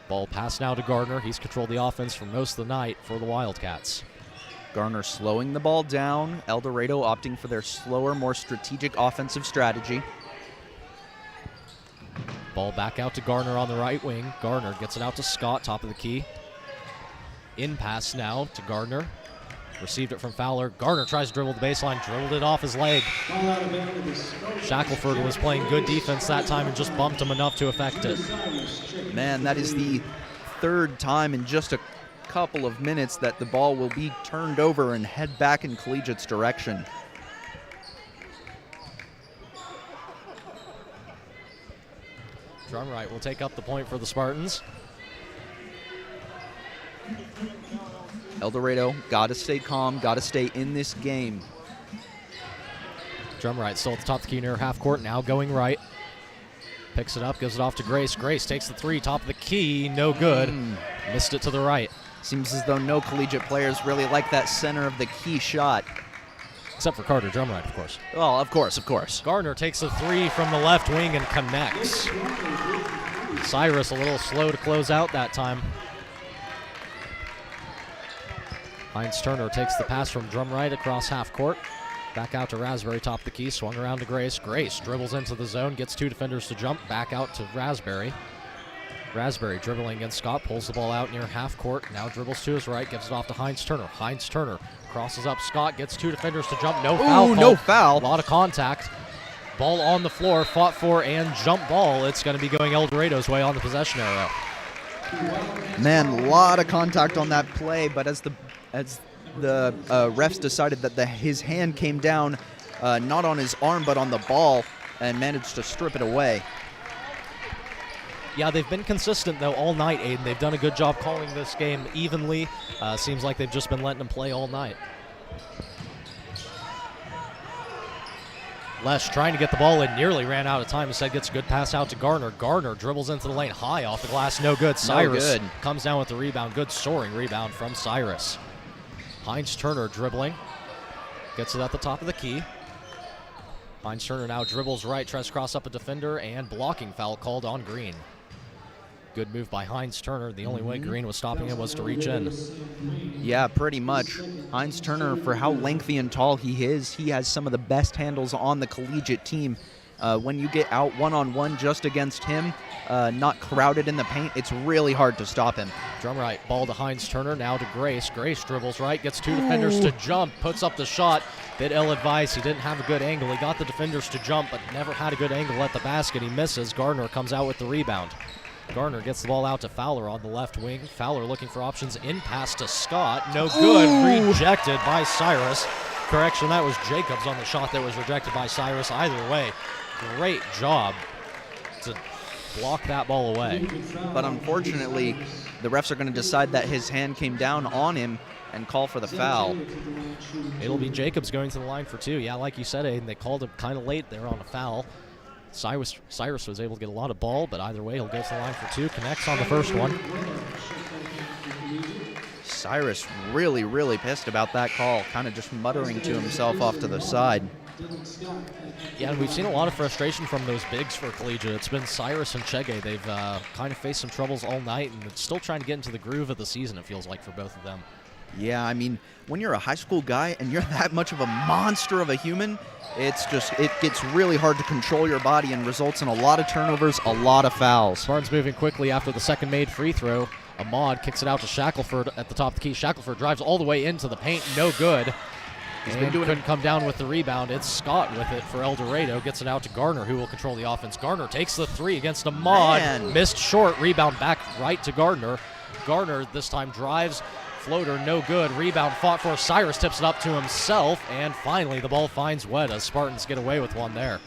Ball passed now to Gardner. He's controlled the offense for most of the night for the Wildcats. Gardner slowing the ball down. El Dorado opting for their slower, more strategic offensive strategy. Ball back out to Gardner on the right wing. Gardner gets it out to Scott, top of the key. In pass now to Gardner. Received it from Fowler. Gardner tries to dribble the baseline, dribbled it off his leg. Shackelford was playing good defense that time and just bumped him enough to affect it. Man, that is the third time in just a couple of minutes that the ball will be turned over and head back in Collegiate's direction. Drumright will take up the point for the Spartans. El Dorado got to stay calm, got to stay in this game. Drumright still at the top of the key near half court, now going right. Picks it up, gives it off to Grace. Grace takes the three, top of the key, no good. Missed it to the right. Seems as though no collegiate players really like that center of the key shot. Except for Carter Drumright, of course. Well, of course. Gardner takes a three from the left wing and connects. Cyrus a little slow to close out that time. Heinz Turner takes the pass from Drumright across half court. Back out to Raspberry, top of the key, swung around to Grace. Grace dribbles into the zone, gets two defenders to jump, back out to Raspberry. Raspberry dribbling against Scott, pulls the ball out near half court, now dribbles to his right, gives it off to Heinz Turner. Heinz Turner crosses up Scott, gets two defenders to jump, no foul call. No foul. A lot of contact. Ball on the floor, fought for, and jump ball. It's going to be going El Dorado's way on the possession arrow. Man, a lot of contact on that play, but as the refs decided that his hand came down, not on his arm but on the ball, and managed to strip it away. Yeah, they've been consistent, though, all night, Aiden. They've done a good job calling this game evenly. Seems like they've just been letting them play all night. Lesh trying to get the ball in, nearly ran out of time. Instead gets a good pass out to Gardner. Gardner dribbles into the lane, high off the glass, no good. Cyrus comes down with the rebound. Good soaring rebound from Cyrus. Heinz Turner dribbling. Gets it at the top of the key. Heinz Turner now dribbles right, tries to cross up a defender, and blocking foul called on Green. Good move by Heinz Turner. The only way Green was stopping him was to reach in. Yeah, pretty much. Heinz Turner, for how lengthy and tall he is, he has some of the best handles on the collegiate team. When you get out one-on-one just against him, not crowded in the paint, it's really hard to stop him. Drumright, ball to Heinz Turner, now to Grace. Grace dribbles right, gets two defenders to jump, puts up the shot. Bit ill-advised, he didn't have a good angle. He got the defenders to jump, but never had a good angle at the basket. He misses. Gardner comes out with the rebound. Gardner gets the ball out to Fowler on the left wing. Fowler looking for options, in pass to Scott. No good, rejected by Cyrus. Correction, that was Jacobs on the shot that was rejected by Cyrus. Either way, great job to block that ball away. But unfortunately, the refs are going to decide that his hand came down on him and call for the foul. It'll be Jacobs going to the line for two. Yeah, like you said, Aiden, they called him kind of late there on a foul. Cyrus was able to get a lot of ball, but either way, he'll go to the line for two. Connects on the first one. Cyrus really pissed about that call, kind of just muttering to himself off to the side. Yeah, and we've seen a lot of frustration from those bigs for Collegiate. It's been Cyrus and Chege. They've kind of faced some troubles all night, and it's still trying to get into the groove of the season, it feels like, for both of them. Yeah, I mean, when you're a high school guy and you're that much of a monster of a human, it gets really hard to control your body and results in a lot of turnovers, a lot of fouls. Spartans moving quickly after the second made free throw. Ahmad kicks it out to Shackelford at the top of the key. Shackelford drives all the way into the paint, no good. Couldn't come down with the rebound. It's Scott with it for El Dorado. Gets it out to Gardner, who will control the offense. Gardner takes the three against Ahmad. Man. Missed short. Rebound back right to Gardner. Gardner this time drives. Floater, no good. Rebound fought for. Cyrus tips it up to himself. And finally, the ball finds Weta. Spartans get away with one there.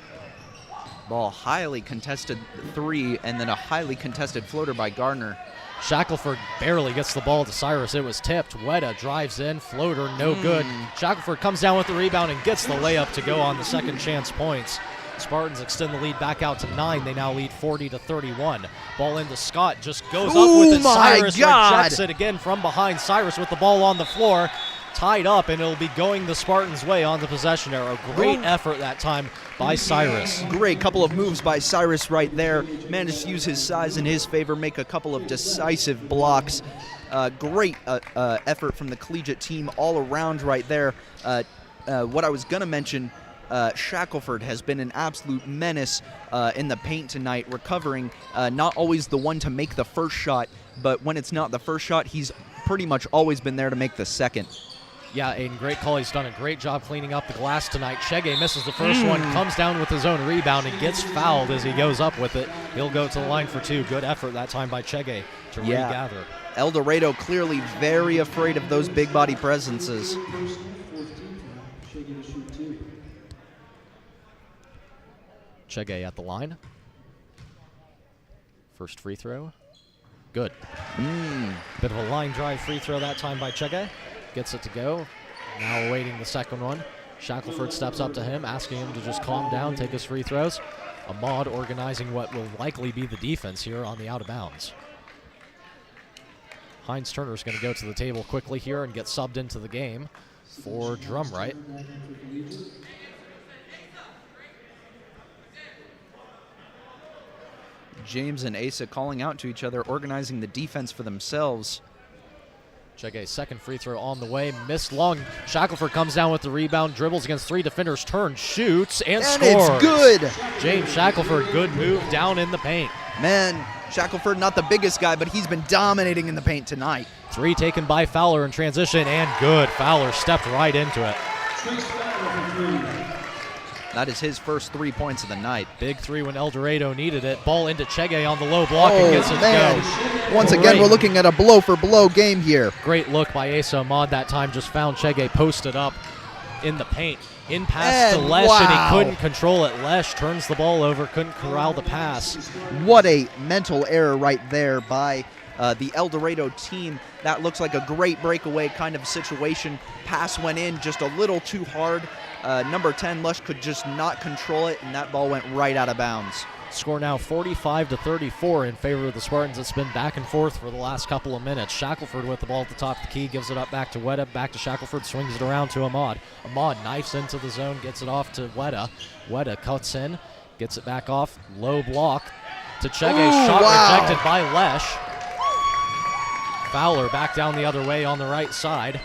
Ball highly contested three, and then a highly contested floater by Gardner. Shackelford barely gets the ball to Cyrus. It was tipped. Weta drives in. Floater, no good. Shackelford comes down with the rebound and gets the layup to go on the second chance points. Spartans extend the lead back out to 9. They now lead 40-31. Ball into Scott. Just goes up with it. Cyrus rejects it again from behind. Cyrus with the ball on the floor. tied up, and it'll be going the Spartans' way on the possession arrow. Great effort that time by Cyrus. Great couple of moves by Cyrus right there. Managed to use his size in his favor, make a couple of decisive blocks. Great effort from the collegiate team all around right there. What I was going to mention, Shackelford has been an absolute menace in the paint tonight, recovering. Not always the one to make the first shot, but when it's not the first shot, he's pretty much always been there to make the second. Yeah, Aiden, great call. He's done a great job cleaning up the glass tonight. Chege misses the first one, comes down with his own rebound, and gets fouled as he goes up with it. He'll go to the line for two. Good effort that time by Chege to regather. El Dorado clearly very afraid of those big body presences. Chege at the line. First free throw. Good. Bit of a line drive free throw that time by Chege. Gets it to go. Now awaiting the second one. Shackelford steps up to him, asking him to just calm down, take his free throws. Ahmad organizing what will likely be the defense here on the out of bounds. Heinz Turner is going to go to the table quickly here and get subbed into the game for Drumright. James and Asa calling out to each other, organizing the defense for themselves. Chege's second free throw on the way. Missed long. Shackelford comes down with the rebound, dribbles against three defenders, turns, shoots, and scores. It's good. James Shackelford, good move down in the paint. Man, Shackelford not the biggest guy, but he's been dominating in the paint tonight. Three taken by Fowler in transition, and good. Fowler stepped right into it. That is his first 3 points of the night. Big three when El Dorado needed it. Ball into Chege on the low block and gets it to go. Once again, we're looking at a blow-for-blow game here. Great look by Asa Ahmad that time. Just found Chege posted up in the paint. In pass to Lesh, and he couldn't control it. Lesh turns the ball over, couldn't corral the pass. What a mental error right there by the El Dorado team. That looks like a great breakaway kind of situation. Pass went in just a little too hard. Number 10, Lush, could just not control it, and that ball went right out of bounds. Score now 45-34 in favor of the Spartans. It's been back and forth for the last couple of minutes. Shackelford with the ball at the top of the key, gives it up back to Weta, back to Shackelford, swings it around to Ahmad. Ahmad knifes into the zone, gets it off to Weta. Weta cuts in, gets it back off, low block to Chege. Shot rejected by Lesh. Fowler back down the other way on the right side.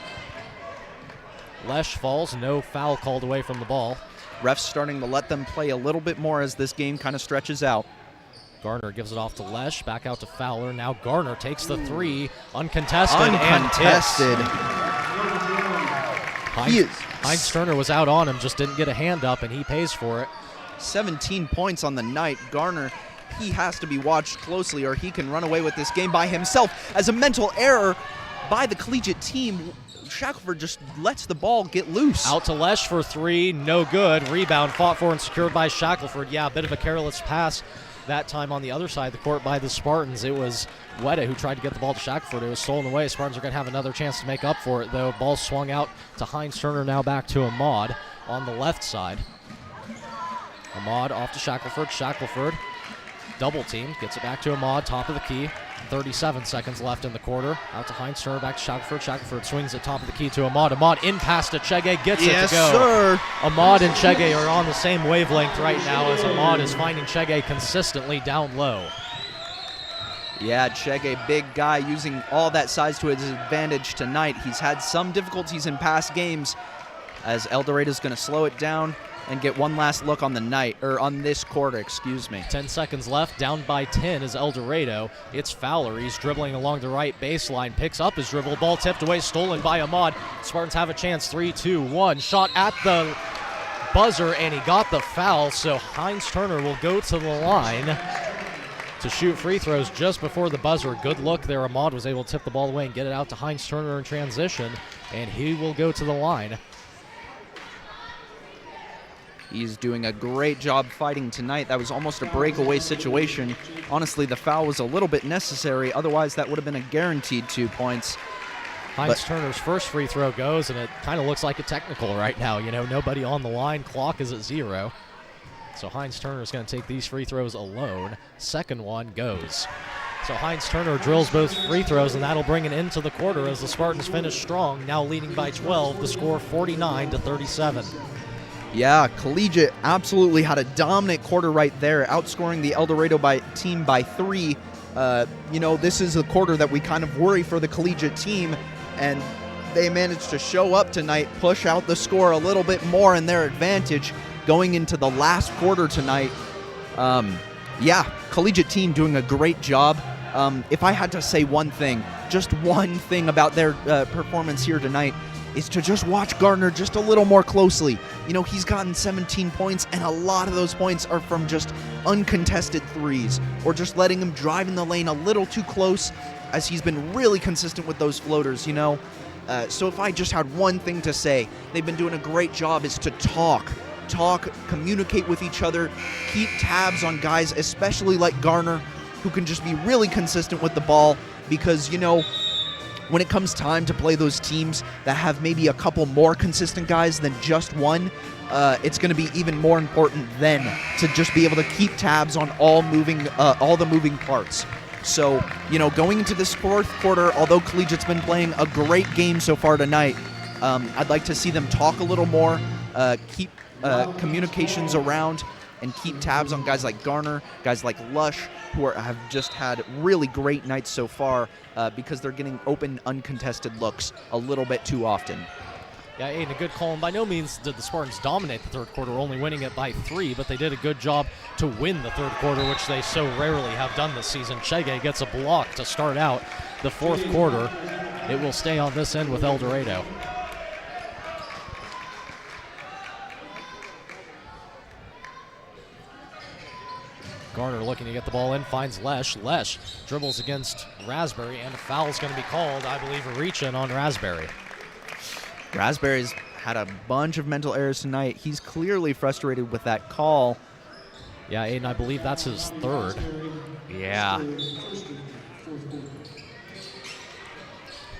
Lesh falls, no foul called away from the ball. Refs starting to let them play a little bit more as this game kind of stretches out. Garner gives it off to Lesh, back out to Fowler. Now Garner takes the three, uncontested. Heinz Turner was out on him, just didn't get a hand up, and he pays for it. 17 points on the night. Garner, he has to be watched closely, or he can run away with this game by himself. As a mental error by the collegiate team, Shackelford just lets the ball get loose. Out to Lesh for three, no good. Rebound fought for and secured by Shackelford. Yeah, a bit of a careless pass that time on the other side of the court by the Spartans. It was Weta who tried to get the ball to Shackelford. It was stolen away. Spartans are going to have another chance to make up for it, though. Ball swung out to Heinz Turner, now back to Ahmad on the left side. Ahmad off to Shackelford. Shackelford double team, gets it back to Ahmad, top of the key. 37 seconds left in the quarter. Out to Heinz Turner, back to Shackelford. Shackelford swings at top of the key to Ahmad. Ahmad in pass to Chege, gets it to go. Yes, sir. Ahmad and Chege are on the same wavelength right now as Ahmad is finding Chege consistently down low. Yeah, Chege, big guy, using all that size to his advantage tonight. He's had some difficulties in past games, as El Dorado's going to slow it down and get one last look on the night, or on this quarter, excuse me. 10 seconds left, down by 10 is El Dorado. It's Fowler, he's dribbling along the right baseline, picks up his dribble, ball tipped away, stolen by Ahmad. Spartans have a chance, 3-2-1. Shot at the buzzer, and he got the foul, so Heinz Turner will go to the line to shoot free throws just before the buzzer. Good look there. Ahmad was able to tip the ball away and get it out to Heinz Turner in transition, and he will go to the line. He's doing a great job fighting tonight. That was almost a breakaway situation. Honestly, the foul was a little bit necessary. Otherwise, that would have been a guaranteed 2 points. Heinz Turner's first free throw goes, and it kind of looks like a technical right now. You know, nobody on the line. Clock is at 0. So Heinz Turner is going to take these free throws alone. Second one goes. So Heinz Turner drills both free throws, and that'll bring it into the quarter as the Spartans finish strong, now leading by 12, the score 49-37. Yeah, Collegiate absolutely had a dominant quarter right there, outscoring the El Dorado team by 3. This is the quarter that we kind of worry for the Collegiate team, and they managed to show up tonight, push out the score a little bit more in their advantage going into the last quarter tonight. Collegiate team doing a great job. If I had to say one thing, just one thing about their performance here tonight, is to just watch Gardner just a little more closely. He's gotten 17 points, and a lot of those points are from just uncontested threes, or just letting him drive in the lane a little too close, as he's been really consistent with those floaters, So if I just had one thing to say, they've been doing a great job, is to talk, communicate with each other, keep tabs on guys, especially like Garner, who can just be really consistent with the ball, because, when it comes time to play those teams that have maybe a couple more consistent guys than just one, it's going to be even more important then to just be able to keep tabs on all the moving parts. So, going into this fourth quarter, although Collegiate's been playing a great game so far tonight, I'd like to see them talk a little more, keep communications around, and keep tabs on guys like Garner, guys like Lush, who have just had really great nights so far because they're getting open, uncontested looks a little bit too often. Yeah, Aiden, a good call, and by no means did the Spartans dominate the third quarter, only winning it by 3, but they did a good job to win the third quarter, which they so rarely have done this season. Chege gets a block to start out the fourth quarter. It will stay on this end with El Dorado. Garner looking to get the ball in, finds Lesh. Lesh dribbles against Raspberry, and a foul's going to be called, I believe, a reach-in on Raspberry. Raspberry's had a bunch of mental errors tonight. He's clearly frustrated with that call. Yeah, Aiden, I believe that's his third. Yeah.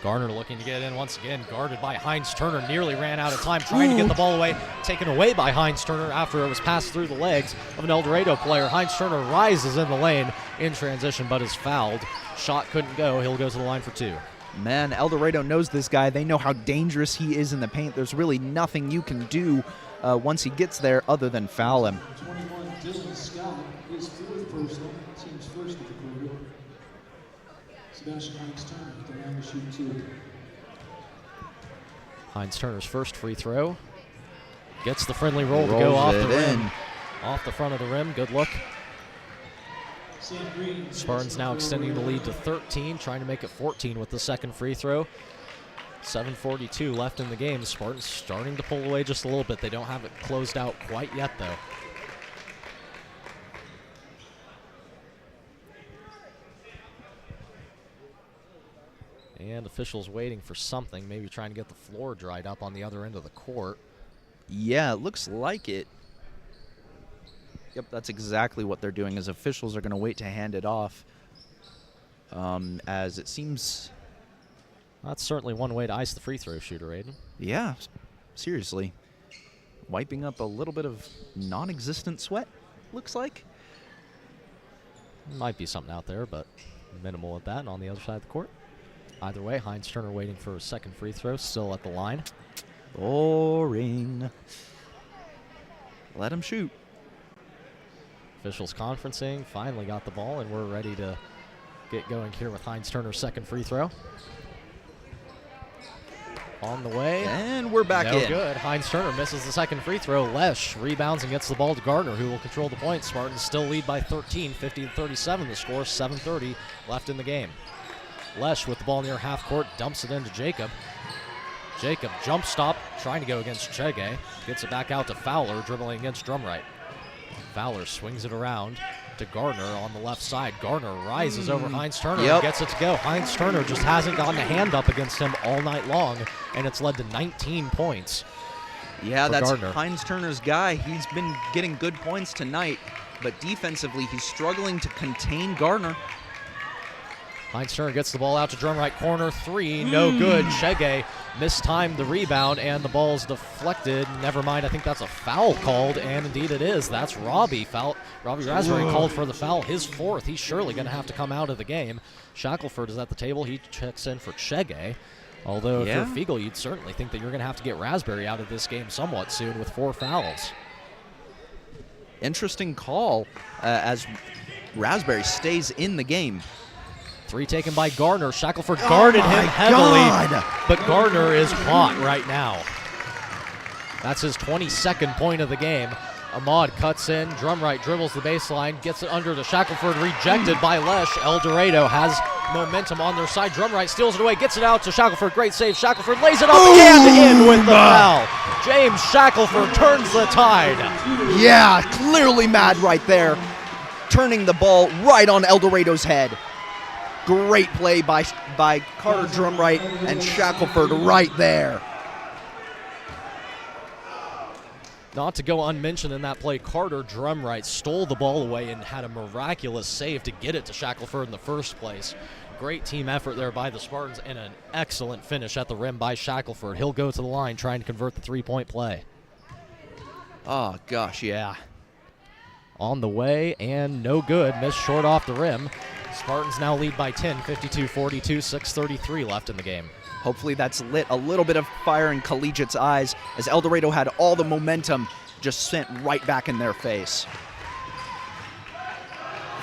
Garner looking to get in once again, guarded by Heinz Turner. Nearly ran out of time trying to get the ball away. Taken away by Heinz Turner after it was passed through the legs of an El Dorado player. Heinz Turner rises in the lane in transition, but is fouled. Shot couldn't go. He'll go to the line for 2. Man, El Dorado knows this guy. They know how dangerous he is in the paint. There's really nothing you can do once he gets there other than foul him. 21, Dylan Scott, his 4th personal, team's first of the quarter. Sebastian Heinz Turner at the line to shoot 2. Heinz Turner's first free throw. Gets the friendly roll to go off the rim. Off the front of the rim. Good look. Spartans now extending the lead to 13, trying to make it 14 with the second free throw. 7:42 left in the game. Spartans starting to pull away just a little bit. They don't have it closed out quite yet, though. And officials waiting for something, maybe trying to get the floor dried up on the other end of the court. Yeah, it looks like it. Yep, that's exactly what they're doing, is officials are going to wait to hand it off. As it seems... That's certainly one way to ice the free throw shooter, Aiden. Yeah, seriously. Wiping up a little bit of non-existent sweat, looks like. Might be something out there, but minimal at that, and on the other side of the court. Either way, Heinz Turner waiting for his second free throw, still at the line. Boring. Let him shoot. Officials conferencing, finally got the ball, and we're ready to get going here with Heinz Turner's second free throw. On the way. And we're back in. No good. Heinz Turner misses the second free throw. Lesh rebounds and gets the ball to Gardner, who will control the point. Spartans still lead by 13, 50-37. The score, 7:30 left in the game. Lesh with the ball near half court, dumps it into Jacob. Jacob jump stop, trying to go against Chege. Gets it back out to Fowler, dribbling against Drumright. Fowler swings it around to Gardner on the left side. Gardner rises over Heinz Turner and gets it to go. Heinz Turner just hasn't gotten a hand up against him all night long, and it's led to 19 points. Yeah, that's Gardner. Heinz Turner's guy. He's been getting good points tonight, but defensively he's struggling to contain Gardner. Heinz Turner gets the ball out to drum right corner, 3, no good. Shege mistimed the rebound, and the ball's deflected. Never mind, I think that's a foul called, and indeed it is. That's Robbie. Robbie Raspberry called for the foul, his 4th. He's surely going to have to come out of the game. Shackelford is at the table. He checks in for Shege. Although if you're Fiegel, you'd certainly think that you're going to have to get Raspberry out of this game somewhat soon with 4 fouls. Interesting call as Raspberry stays in the game. 3 taken by Garner. Shackelford guarded him heavily, but Garner is hot right now. That's his 22nd point of the game. Ahmad cuts in, drum right, dribbles the baseline, gets it under to Shackelford, rejected by Lesh. El Dorado has momentum on their side. Drum right steals it away, gets it out to Shackelford. Great save. Shackelford lays it up and in with the foul. James Shackelford turns the tide. Yeah, clearly mad right there. Turning the ball right on El Dorado's head. Great play by Carter Drumright and Shackelford right there. Not to go unmentioned in that play, Carter Drumright stole the ball away and had a miraculous save to get it to Shackelford in the first place. Great team effort there by the Spartans and an excellent finish at the rim by Shackelford. He'll go to the line trying to convert the 3-point play. Oh, gosh, yeah. On the way and no good. Missed short off the rim. Spartans now lead by 10, 52-42, 6:33 left in the game. Hopefully that's lit a little bit of fire in Collegiate's eyes as El Dorado had all the momentum just sent right back in their face.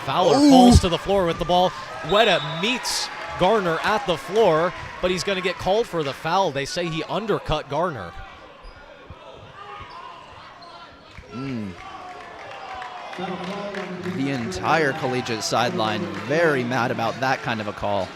Fowler falls to the floor with the ball. Weta meets Garner at the floor, but he's going to get called for the foul. They say he undercut Garner. The entire Collegiate sideline very mad about that kind of a call.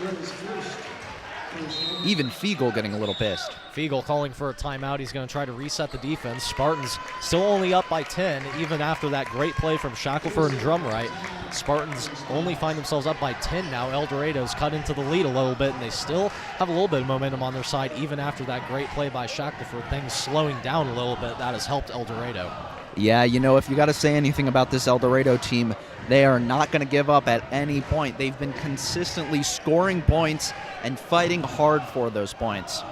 Even Fiegel getting a little pissed. Fiegel calling for a timeout. He's going to try to reset the defense. Spartans still only up by 10, even after that great play from Shackelford and Drumright. Spartans only find themselves up by 10 now. El Dorado's cut into the lead a little bit, and they still have a little bit of momentum on their side, even after that great play by Shackelford. Things slowing down a little bit. That has helped El Dorado. Yeah, you know, if you got to say anything about this El Dorado team, they are not going to give up at any point. They've been consistently scoring points and fighting hard for those points.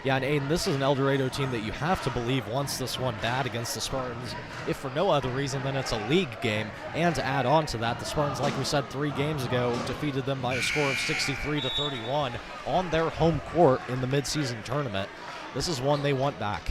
Yeah, and Aiden, this is an El Dorado team that you have to believe wants this one bad against the Spartans, if for no other reason than it's a league game. And to add on to that, the Spartans, like we said 3 games ago, defeated them by a score of 63-31 on their home court in the midseason tournament. This is one they want back.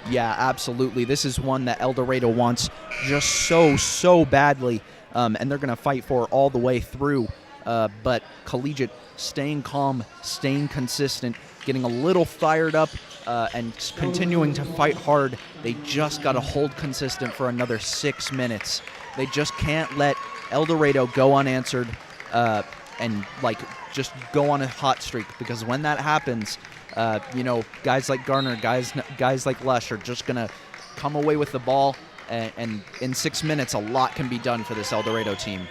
Yeah, absolutely. This is one that El Dorado wants just so badly, and they're going to fight for all the way through. But Collegiate staying calm, staying consistent, getting a little fired up, and continuing to fight hard. They just got to hold consistent for another 6 minutes. They just can't let El Dorado go unanswered and just go on a hot streak, because when that happens, guys like Garner, guys like Lush are just going to come away with the ball, and in 6 minutes, a lot can be done for this El Dorado team.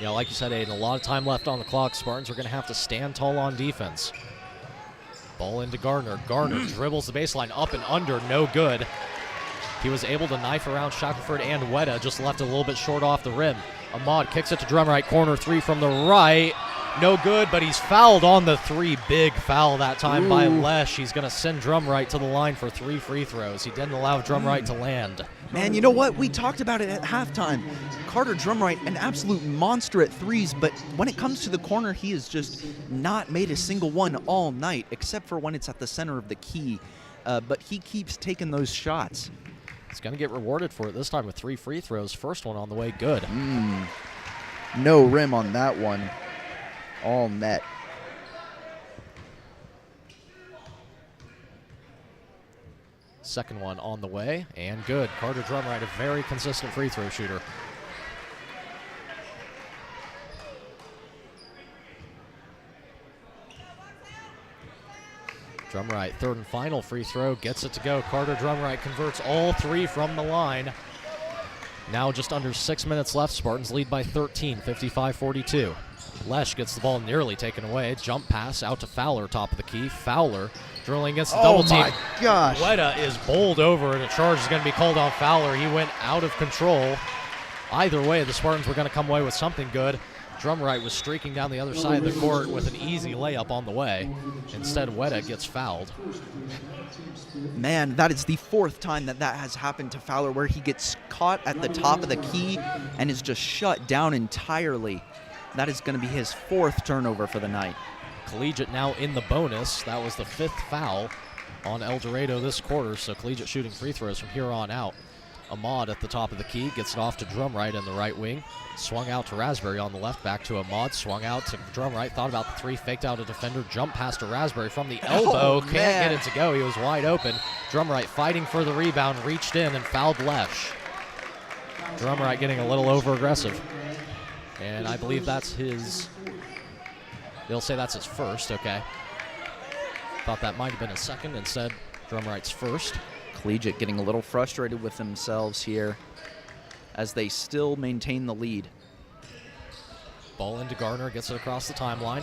Yeah, like you said, Aiden, a lot of time left on the clock. Spartans are going to have to stand tall on defense. Ball into Garner. Garner dribbles the baseline up and under, no good. He was able to knife around Shackelford and Weta, just left a little bit short off the rim. Ahmad kicks it to Drumright, corner 3 from the right. No good, but he's fouled on the 3. Big foul that time by Lesh. He's going to send Drumright to the line for 3 free throws. He didn't allow Drumright to land. Man, you know what? We talked about it at halftime. Carter Drumright, an absolute monster at threes, but when it comes to the corner, he has just not made a single one all night, except for when it's at the center of the key. But he keeps taking those shots. He's going to get rewarded for it this time with 3 free throws. First one on the way, good. No rim on that one. All net. Second one on the way, and good. Carter Drumright, a very consistent free throw shooter. Drumright, third and final free throw, gets it to go. Carter Drumright converts all 3 from the line. Now just under 6 minutes left. Spartans lead by 13, 55-42. Lesh gets the ball nearly taken away. Jump pass out to Fowler, top of the key. Fowler drilling against the double team. Oh my gosh. Weta is bowled over, and a charge is going to be called on Fowler. He went out of control. Either way, the Spartans were going to come away with something good. Drumright was streaking down the other side of the court with an easy layup on the way. Instead, Weta gets fouled. Man, that is the 4th time that has happened to Fowler, where he gets caught at the top of the key and is just shut down entirely. That is going to be his 4th turnover for the night. Collegiate now in the bonus. That was the 5th foul on El Dorado this quarter, so Collegiate shooting free throws from here on out. Ahmad at the top of the key, gets it off to Drumright in the right wing. Swung out to Raspberry on the left, back to Ahmad. Swung out to Drumright, thought about the 3, faked out a defender, jump pass to Raspberry from the elbow. Can't get it to go, he was wide open. Drumright fighting for the rebound, reached in and fouled Lesh. Drumright getting a little over-aggressive. And I believe that's his, they'll say that's his first, okay. Thought that might have been his second, instead Drumright's first. Collegiate getting a little frustrated with themselves here as they still maintain the lead. Ball into Gardner, gets it across the timeline.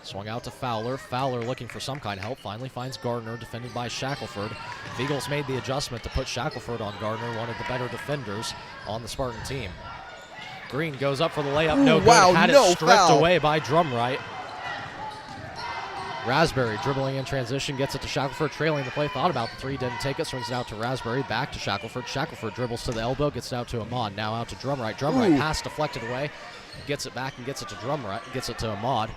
Swung out to Fowler. Fowler looking for some kind of help. Finally finds Gardner, defended by Shackelford. Eagles made the adjustment to put Shackelford on Gardner, one of the better defenders on the Spartan team. Green goes up for the layup. No good. Wow, Had no it stripped foul. away by Drumright. Raspberry dribbling in transition, gets it to Shackelford, trailing the play. Thought about the 3, didn't take it. Swings it out to Raspberry, back to Shackelford. Shackelford dribbles to the elbow, gets it out to Ahmad. Now out to Drumright. Drumright pass deflected away. Gets it back and gets it to Drumright. Gets it to Ahmad.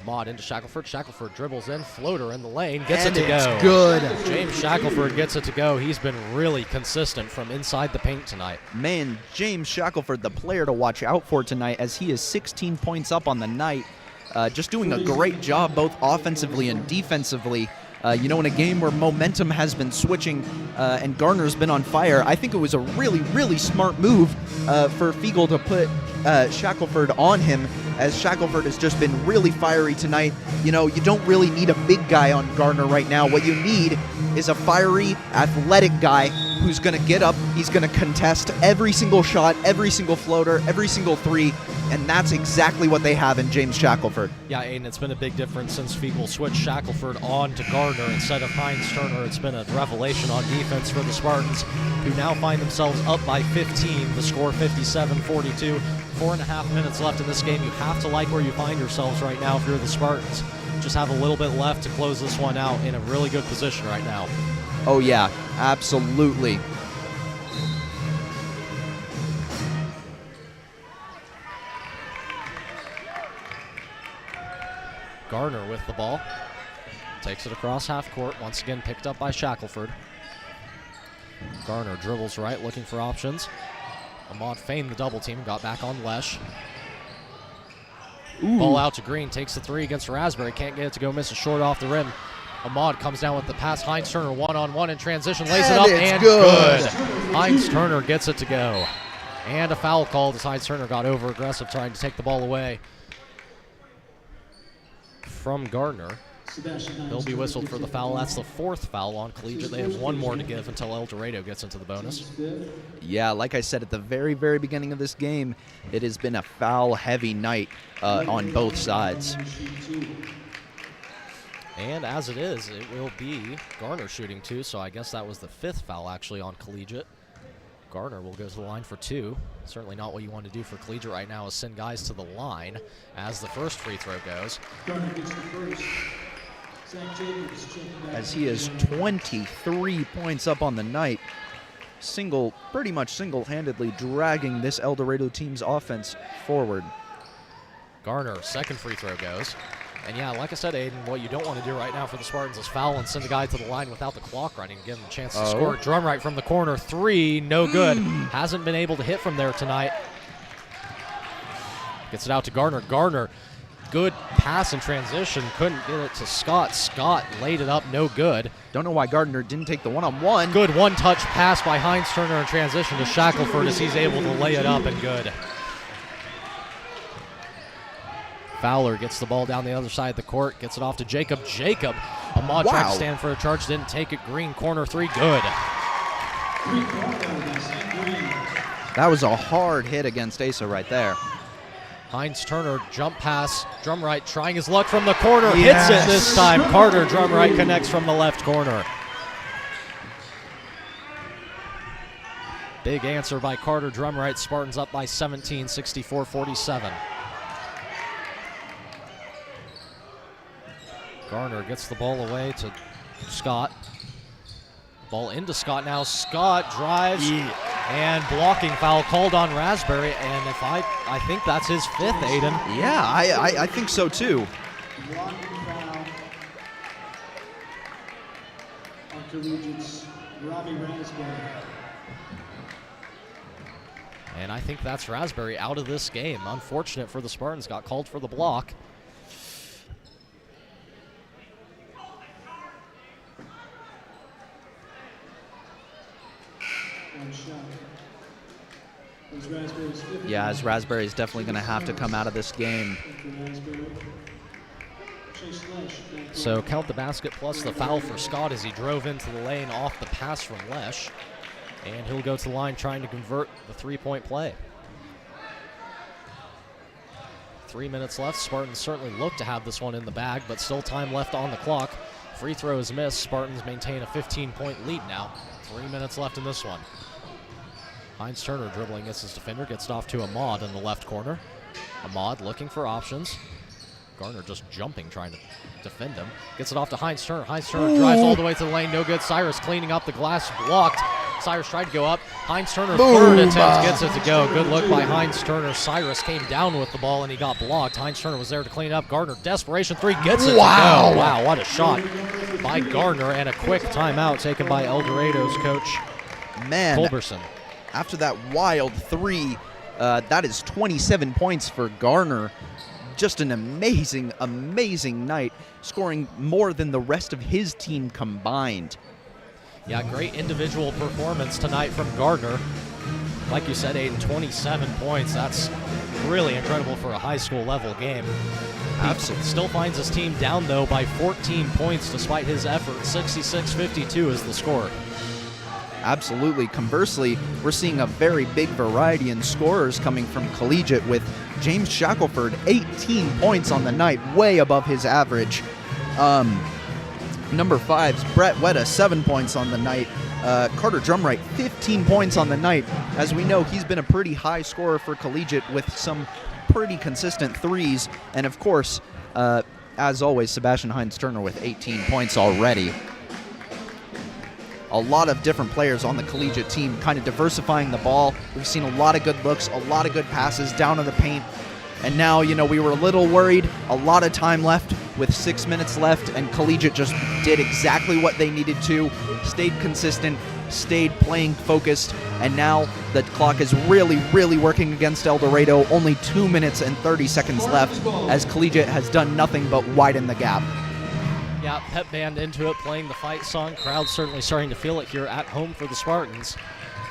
Ahmad into Shackelford. Shackelford dribbles in, floater in the lane, gets it to go. It's good. James Shackelford gets it to go. He's been really consistent from inside the paint tonight. Man, James Shackelford, the player to watch out for tonight, as he is 16 points up on the night. Just doing a great job both offensively and defensively. In a game where momentum has been switching and Gardner's been on fire, I think it was a really, really smart move for Fiegel to put Shackelford on him, as Shackelford has just been really fiery tonight. You don't really need a big guy on Gardner right now. What you need is a fiery, athletic guy who's going to get up, he's going to contest every single shot, every single floater, every single 3, and that's exactly what they have in James Shackelford. Yeah, Aiden, it's been a big difference since Fiegel switched Shackelford on to Gardner instead of Hines Turner. It's been a revelation on defense for the Spartans, who now find themselves up by 15. The score 57-42. 4.5 minutes left in this game. You have to like where you find yourselves right now if you're the Spartans. Just have a little bit left to close this one out in a really good position right now. Oh yeah, absolutely. Gardner with the ball. Takes it across half court. Once again picked up by Shackelford. Gardner dribbles right, looking for options. Ahmad feigned the double team and got back on Lesh. Ball out to Green. Takes the 3 against Raspberry. Can't get it to go. Misses short off the rim. Ahmad comes down with the pass. Hines Turner one-on-one in transition. Lays it up and good. Hines Turner gets it to go. And a foul called as Hines Turner got over-aggressive trying to take the ball away from Gardner. He'll be whistled for the foul. That's the 4th foul on Collegiate. They have 1 more to give until El Dorado gets into the bonus. Yeah, like I said at the very, very beginning of this game, it has been a foul-heavy night on both sides. And as it is, it will be Garner shooting 2, so I guess that was the 5th foul actually on Collegiate. Garner will go to the line for 2. Certainly not what you want to do for Collegiate right now, is send guys to the line as the first free throw goes. As he is 23 points up on the night, pretty much single-handedly dragging this El Dorado team's offense forward. Garner, second free throw goes. And yeah, like I said, Aiden, what you don't want to do right now for the Spartans is foul and send a guy to the line without the clock running and give him a chance to score. Drumright from the corner, 3, no good. Hasn't been able to hit from there tonight. Gets it out to Garner. Garner, good pass in transition, couldn't get it to Scott. Scott laid it up, no good. Don't know why Gardner didn't take the one-on-one. Good one-touch pass by Hines Turner in transition to Shackelford as he's able to lay it up and good. Fowler gets the ball down the other side of the court, gets it off to Jacob. Jacob, Ahmad tried to stand for a charge, didn't take it. Green, corner 3, good. That was a hard hit against Asa right there. Hines Turner, jump pass, Drumright trying his luck from the corner, hits it this time. Carter Drumright connects from the left corner. Big answer by Carter Drumright. Spartans up by 17, 64-47. Garner gets the ball away to Scott. Ball into Scott now. Scott drives and blocking foul called on Raspberry. And if I think that's his fifth, Aiden. Yeah, I think so too. Blocking foul on Collegiate's Robbie Ransberry. And I think that's Raspberry out of this game. Unfortunate for the Spartans, got called for the block. Yeah, as Raspberry's definitely going to have to come out of this game. So count the basket plus the foul for Scott as he drove into the lane off the pass from Lesh. And he'll go to the line trying to convert the three-point play. 3 minutes left. Spartans certainly look to have this one in the bag, but still time left on the clock. Free throw is missed. Spartans maintain a 15-point lead now. 3 minutes left in this one. Heinz Turner dribbling against his defender, gets it off to Ahmad in the left corner. Ahmad looking for options. Garner just jumping, trying to defend him. Gets it off to Heinz Turner. Heinz Turner drives all the way to the lane. No good. Cyrus cleaning up the glass. Blocked. Cyrus tried to go up. Heinz Turner, third attempt, gets it to go. Good look by Heinz Turner. Cyrus came down with the ball, and he got blocked. Heinz Turner was there to clean up. Gardner, desperation three, gets it to go. Wow, what a shot by Gardner, and a quick timeout taken by El Dorado's coach, Man, Culberson. After that wild three, that is 27 points for Garner. Just an amazing, amazing night, scoring more than the rest of his team combined. Yeah, great individual performance tonight from Gardner. Like you said, Aiden, 27 points. That's really incredible for a high school level game. Absolutely. Still finds his team down, though, by 14 points despite his effort. 66-52 is the score. Absolutely. Conversely, we're seeing a very big variety in scorers coming from Collegiate, with James Shackelford, 18 points on the night, way above his average. Number 5's Brett Wetta, 7 points on the night. Carter Drumright, 15 points on the night. As we know, he's been a pretty high scorer for Collegiate with some pretty consistent threes. And of course, as always, Sebastian Heinz Turner with 18 points already. A lot of different players on the Collegiate team kind of diversifying the ball. We've seen a lot of good looks, a lot of good passes down in the paint. And now, we were a little worried. A lot of time left with 6 minutes left, and Collegiate just did exactly what they needed to, stayed consistent, stayed playing focused, and now the clock is really, really working against El Dorado. Only 2 minutes and 30 seconds left, as Collegiate has done nothing but widen the gap. Yeah, pep band into it, playing the fight song. Crowd certainly starting to feel it here at home for the Spartans.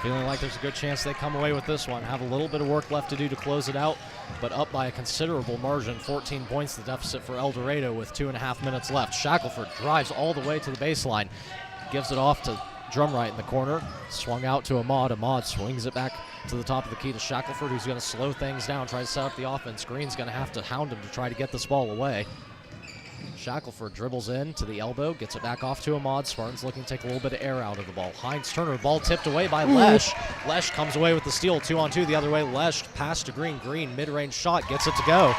Feeling like there's a good chance they come away with this one. Have a little bit of work left to do to close it out, but up by a considerable margin. 14 points the deficit for El Dorado with 2.5 minutes left. Shackelford drives all the way to the baseline. Gives it off to Drumright in the corner. Swung out to Ahmad. Ahmad swings it back to the top of the key to Shackelford, who's going to slow things down, try to set up the offense. Green's going to have to hound him to try to get this ball away. Shackelford dribbles in to the elbow, gets it back off to Ahmad. Spartans looking to take a little bit of air out of the ball. Heinz Turner, ball tipped away by Lesh. Lesh comes away with the steal, 2-on-2 the other way. Lesh pass to Green. Green, mid-range shot, gets it to go.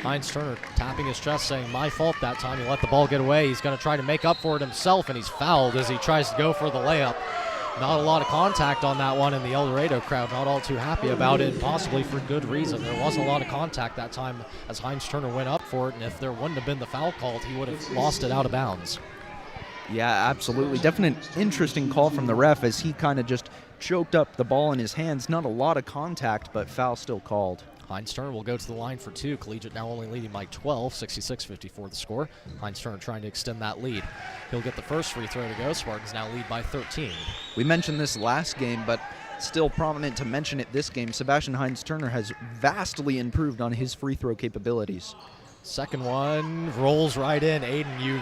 Heinz Turner tapping his chest, saying, my fault that time. He let the ball get away. He's going to try to make up for it himself, and he's fouled as he tries to go for the layup. Not a lot of contact on that one, and the El Dorado crowd not all too happy about it, possibly for good reason. There wasn't a lot of contact that time as Heinz Turner went up for it, and if there wouldn't have been the foul called, he would have lost it out of bounds. Yeah, absolutely. Definite interesting call from the ref as he kind of just choked up the ball in his hands. Not a lot of contact, but foul still called. Heinz Turner will go to the line for two. Collegiate now only leading by 12, 66-54 the score. Heinz Turner trying to extend that lead. He'll get the first free throw to go. Spartans now lead by 13. We mentioned this last game, but still prominent to mention it this game. Sebastian Heinz Turner has vastly improved on his free throw capabilities. Second one rolls right in. Aiden,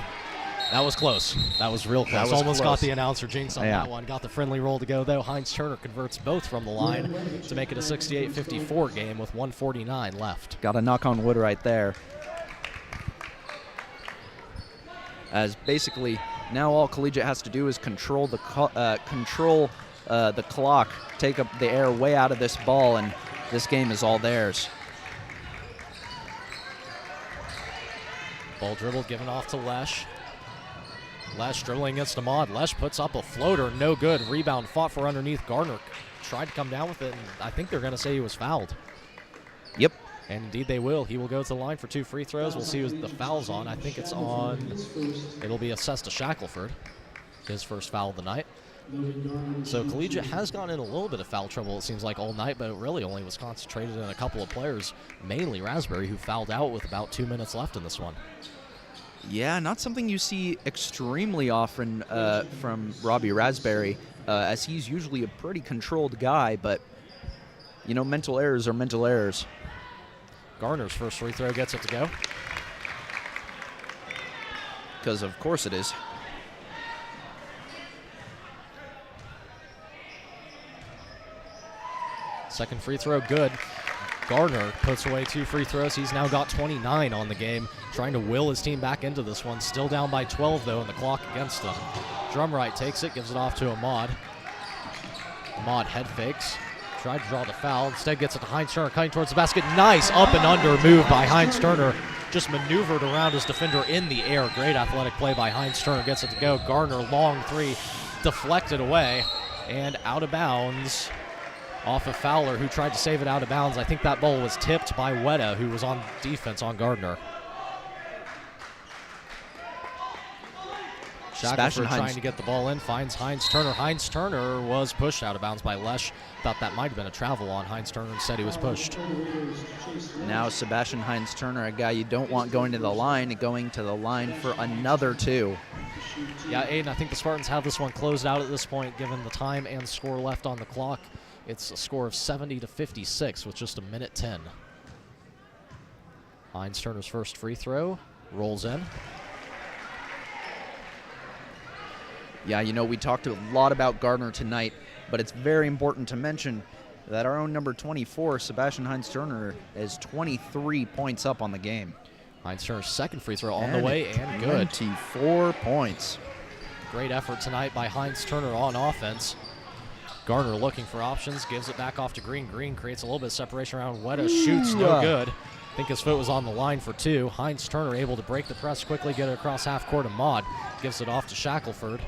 that was close. That was real close. That was Almost close. Got the announcer jinx on that one. Got the friendly roll to go, though. Heinz Turner converts both from the line to make it a 68-54 game with 1:49 left. Got a knock on wood right there. As basically Now all Collegiate has to do is control the clock, take up the air way out of this ball, and this game is all theirs. Ball dribbled, given off to Lesh. Lesh dribbling against Ahmad. Lesh puts up a floater, no good. Rebound fought for underneath. Gardner tried to come down with it, and I think they're going to say he was fouled. Yep. And indeed they will. He will go to the line for 2 free throws. We'll see who the foul's on. I think it's on, it'll be assessed to Shackelford, his first foul of the night. So Collegiate has gone in a little bit of foul trouble, it seems like, all night, but it really only was concentrated in a couple of players, mainly Raspberry, who fouled out with about 2 minutes left in this one. Yeah, not something you see extremely often from Robbie Raspberry, as he's usually a pretty controlled guy, but, you know, mental errors are mental errors. Garner's first free throw gets it to go. Because of course it is. Second free throw, good. Gardner puts away 2 free throws. He's now got 29 on the game, trying to will his team back into this one. Still down by 12, though, and the clock against them. Drumright takes it, gives it off to Ahmad. Ahmad head fakes. Tried to draw the foul. Instead gets it to Heinz Turner, cutting towards the basket. Nice up and under move by Heinz Turner. Just maneuvered around his defender in the air. Great athletic play by Heinz Turner. Gets it to go. Gardner, long 3, deflected away and out of bounds off of Fowler, who tried to save it out of bounds. I think that ball was tipped by Weta, who was on defense on Gardner. Shackelford trying to get the ball in, finds Heinz Turner. Heinz Turner was pushed out of bounds by Lesh. Thought that might have been a travel on Heinz Turner and said he was pushed. Now Sebastian Heinz Turner, a guy you don't want going to the line for another 2. Yeah, Aiden, I think the Spartans have this one closed out at this point, given the time and score left on the clock. It's a score of 70-56 with just 1:10. Heinz Turner's first free throw rolls in. Yeah, you know, we talked a lot about Gardner tonight, but it's very important to mention that our own number 24, Sebastian Heinz Turner, is 23 points up on the game. Heinz Turner's second free throw on the way and good. 24 points. Great effort tonight by Heinz Turner on offense. Gardner looking for options, gives it back off to Green. Green creates a little bit of separation around Weta, shoots, no good. I think his foot was on the line for 2. Heinz Turner able to break the press quickly, get it across half court. Ahmad gives it off to Shackelford.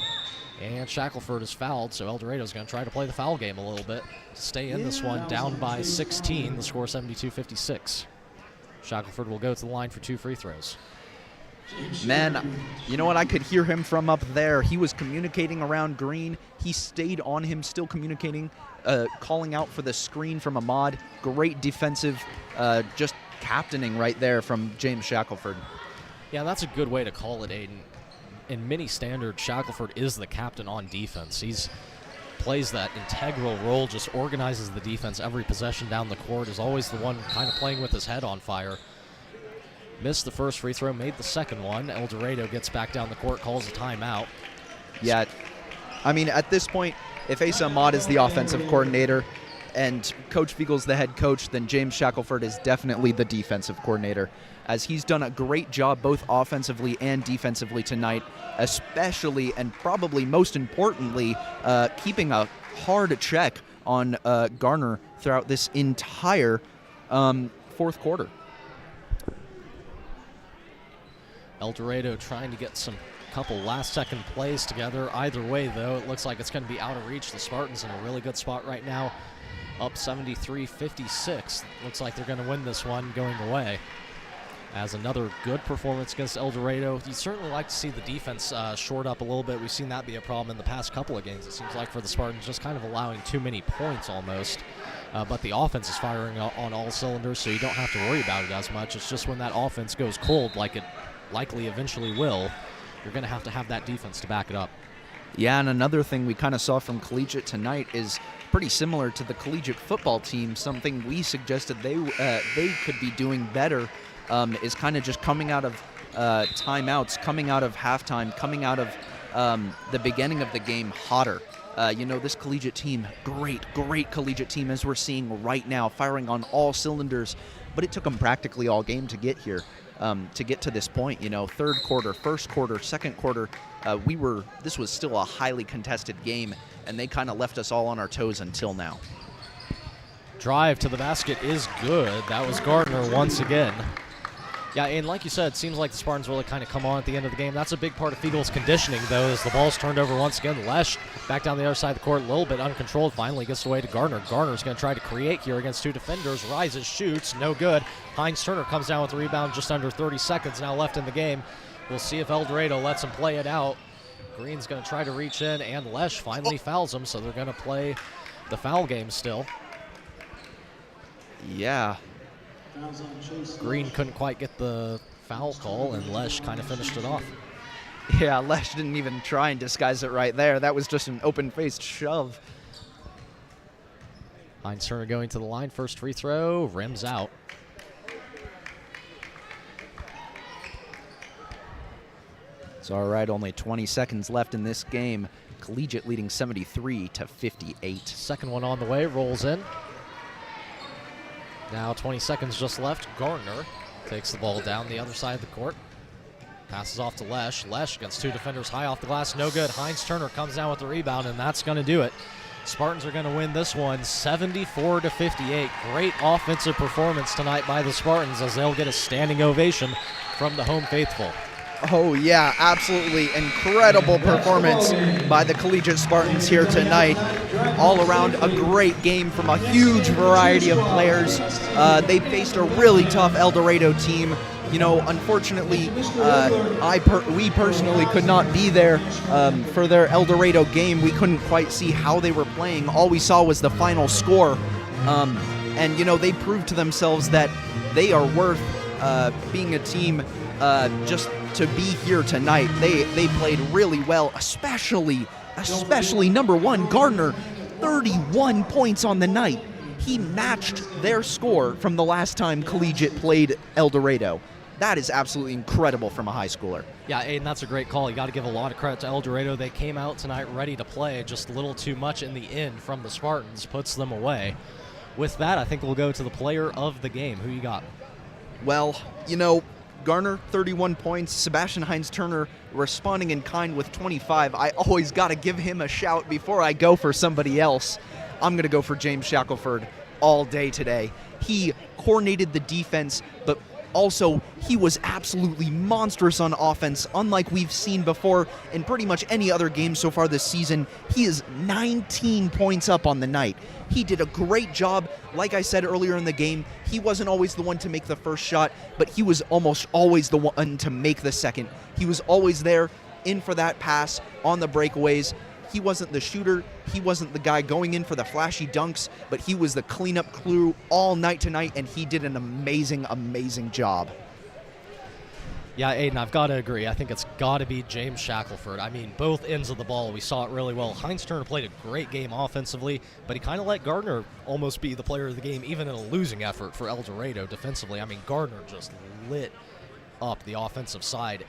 And Shackelford is fouled, so El Dorado's going to try to play the foul game a little bit. Stay in this one, down by 16, the score 72-56. Shackelford will go to the line for 2 free throws. Man, you know what? I could hear him from up there. He was communicating around Green. He stayed on him, still communicating, calling out for the screen from Ahmad. Great defensive, just captaining right there from James Shackelford. Yeah, that's a good way to call it, Aiden. In mini standard, Shackelford is the captain on defense. He's plays that integral role, just organizes the defense every possession down the court, is always the one kind of playing with his head on fire. Missed the first free throw, made the second one. El Dorado gets back down the court, calls a timeout. Yeah, I mean, at this point, if Asa Ahmad is the offensive coordinator and Coach Viegel's the head coach, then James Shackelford is definitely the defensive coordinator, as he's done a great job both offensively and defensively tonight, especially and probably most importantly, keeping a hard check on Garner throughout this entire fourth quarter. El Dorado trying to get some couple last-second plays together. Either way, though, it looks like it's going to be out of reach. The Spartans in a really good spot right now, up 73-56. Looks like they're going to win this one going away. As another good performance against El Dorado. You'd certainly like to see the defense short up a little bit. We've seen that be a problem in the past couple of games. It seems like for the Spartans, just kind of allowing too many points almost. But the offense is firing on all cylinders, so you don't have to worry about it as much. It's just when that offense goes cold, like it likely eventually will, you're going to have that defense to back it up. Yeah, and another thing we kind of saw from Collegiate tonight is pretty similar to the Collegiate football team. Something we suggested they could be doing better is kind of just coming out of timeouts, coming out of halftime, coming out of the beginning of the game hotter. This Collegiate team, great Collegiate team as we're seeing right now, firing on all cylinders, but it took them practically all game to get here. to get to this point. Third quarter, first quarter, second quarter, this was still a highly contested game, and they kind of left us all on our toes until now. Drive to the basket is good. That was Gardner once again. Yeah, and like you said, it seems like the Spartans really kind of come on at the end of the game. That's a big part of Fiegel's conditioning, though, as the ball's turned over once again. Lesh back down the other side of the court, a little bit uncontrolled. Finally gets away to Gardner. Gardner's going to try to create here against two defenders. Rises, shoots, no good. Hines Turner comes down with the rebound, just under 30 seconds now left in the game. We'll see if El Dorado lets him play it out. Green's going to try to reach in, and Lesh finally fouls him, so they're going to play the foul game still. Yeah. Green couldn't quite get the foul call, and Lesh kind of finished it off. Yeah, Lesh didn't even try and disguise it right there. That was just an open-faced shove. Hines Turner going to the line. First free throw, rims out. It's all right, only 20 seconds left in this game. Collegiate leading 73-58. Second one on the way, rolls in. Now 20 seconds just left. Gardner takes the ball down the other side of the court. Passes off to Lesh. Lesh against two defenders high off the glass. No good. Hines Turner comes down with the rebound, and that's going to do it. Spartans are going to win this one 74-58. Great offensive performance tonight by the Spartans as they'll get a standing ovation from the home faithful. Oh, yeah, absolutely incredible performance by the Collegiate Spartans here tonight. All around a great game from a huge variety of players. They faced a really tough El Dorado team. Unfortunately, we personally could not be there for their El Dorado game. We couldn't quite see how they were playing. All we saw was the final score. And they proved to themselves that they are worth being a team just to be here tonight. They played really well, especially number one, Gardner, 31 points on the night. He matched their score from the last time Collegiate played El Dorado. That is absolutely incredible from a high schooler. Yeah, Aiden, that's a great call. You got to give a lot of credit to El Dorado. They came out tonight ready to play. Just a little too much in the end from the Spartans puts them away. With that, I think we'll go to the player of the game. Who you got? Well, Garner, 31 points. Sebastian Hines Turner responding in kind with 25. I always got to give him a shout before I go for somebody else. I'm going to go for James Shackelford all day today. He coordinated the defense, but also he was absolutely monstrous on offense, unlike we've seen before in pretty much any other game so far this season. He is 19 points up on the night. He did a great job. Like I said earlier in the game, he wasn't always the one to make the first shot, but he was almost always the one to make the second. He was always there, in for that pass, on the breakaways. He wasn't the shooter. He wasn't the guy going in for the flashy dunks, but he was the cleanup crew all night tonight, and he did an amazing, amazing job. Yeah, Aiden, I've got to agree. I think it's got to be James Shackelford. I mean, both ends of the ball, we saw it really well. Hines Turner played a great game offensively, but he kind of let Gardner almost be the player of the game, even in a losing effort for El Dorado defensively. I mean, Gardner just lit up the offensive side.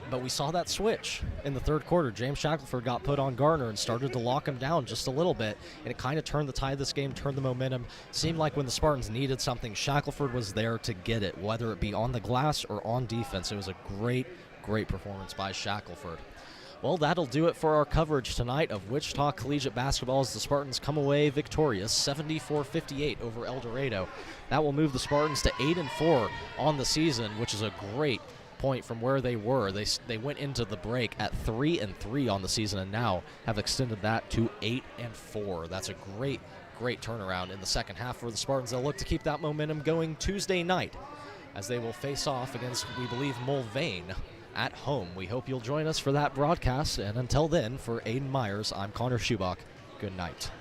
But we saw that switch in the third quarter. James Shackelford got put on Gardner and started to lock him down just a little bit, and it kind of turned the tide of this game, turned the momentum. Seemed like when the Spartans needed something, Shackelford was there to get it, whether it be on the glass or on defense. It was a great, great performance by Shackelford. Well, that'll do it for our coverage tonight of Wichita Collegiate basketball as the Spartans come away victorious 74-58 over El Dorado. That will move the Spartans to 8-4 on the season, which is a great point from where they were. They went into the break at 3-3 on the season and now have extended that to 8-4. That's a great turnaround in the second half for the Spartans. They'll look to keep that momentum going Tuesday night as they will face off against, we believe, Mulvane at home. We hope you'll join us for that broadcast, and until then, for Aiden Myers, I'm Connor Schubach. Good night.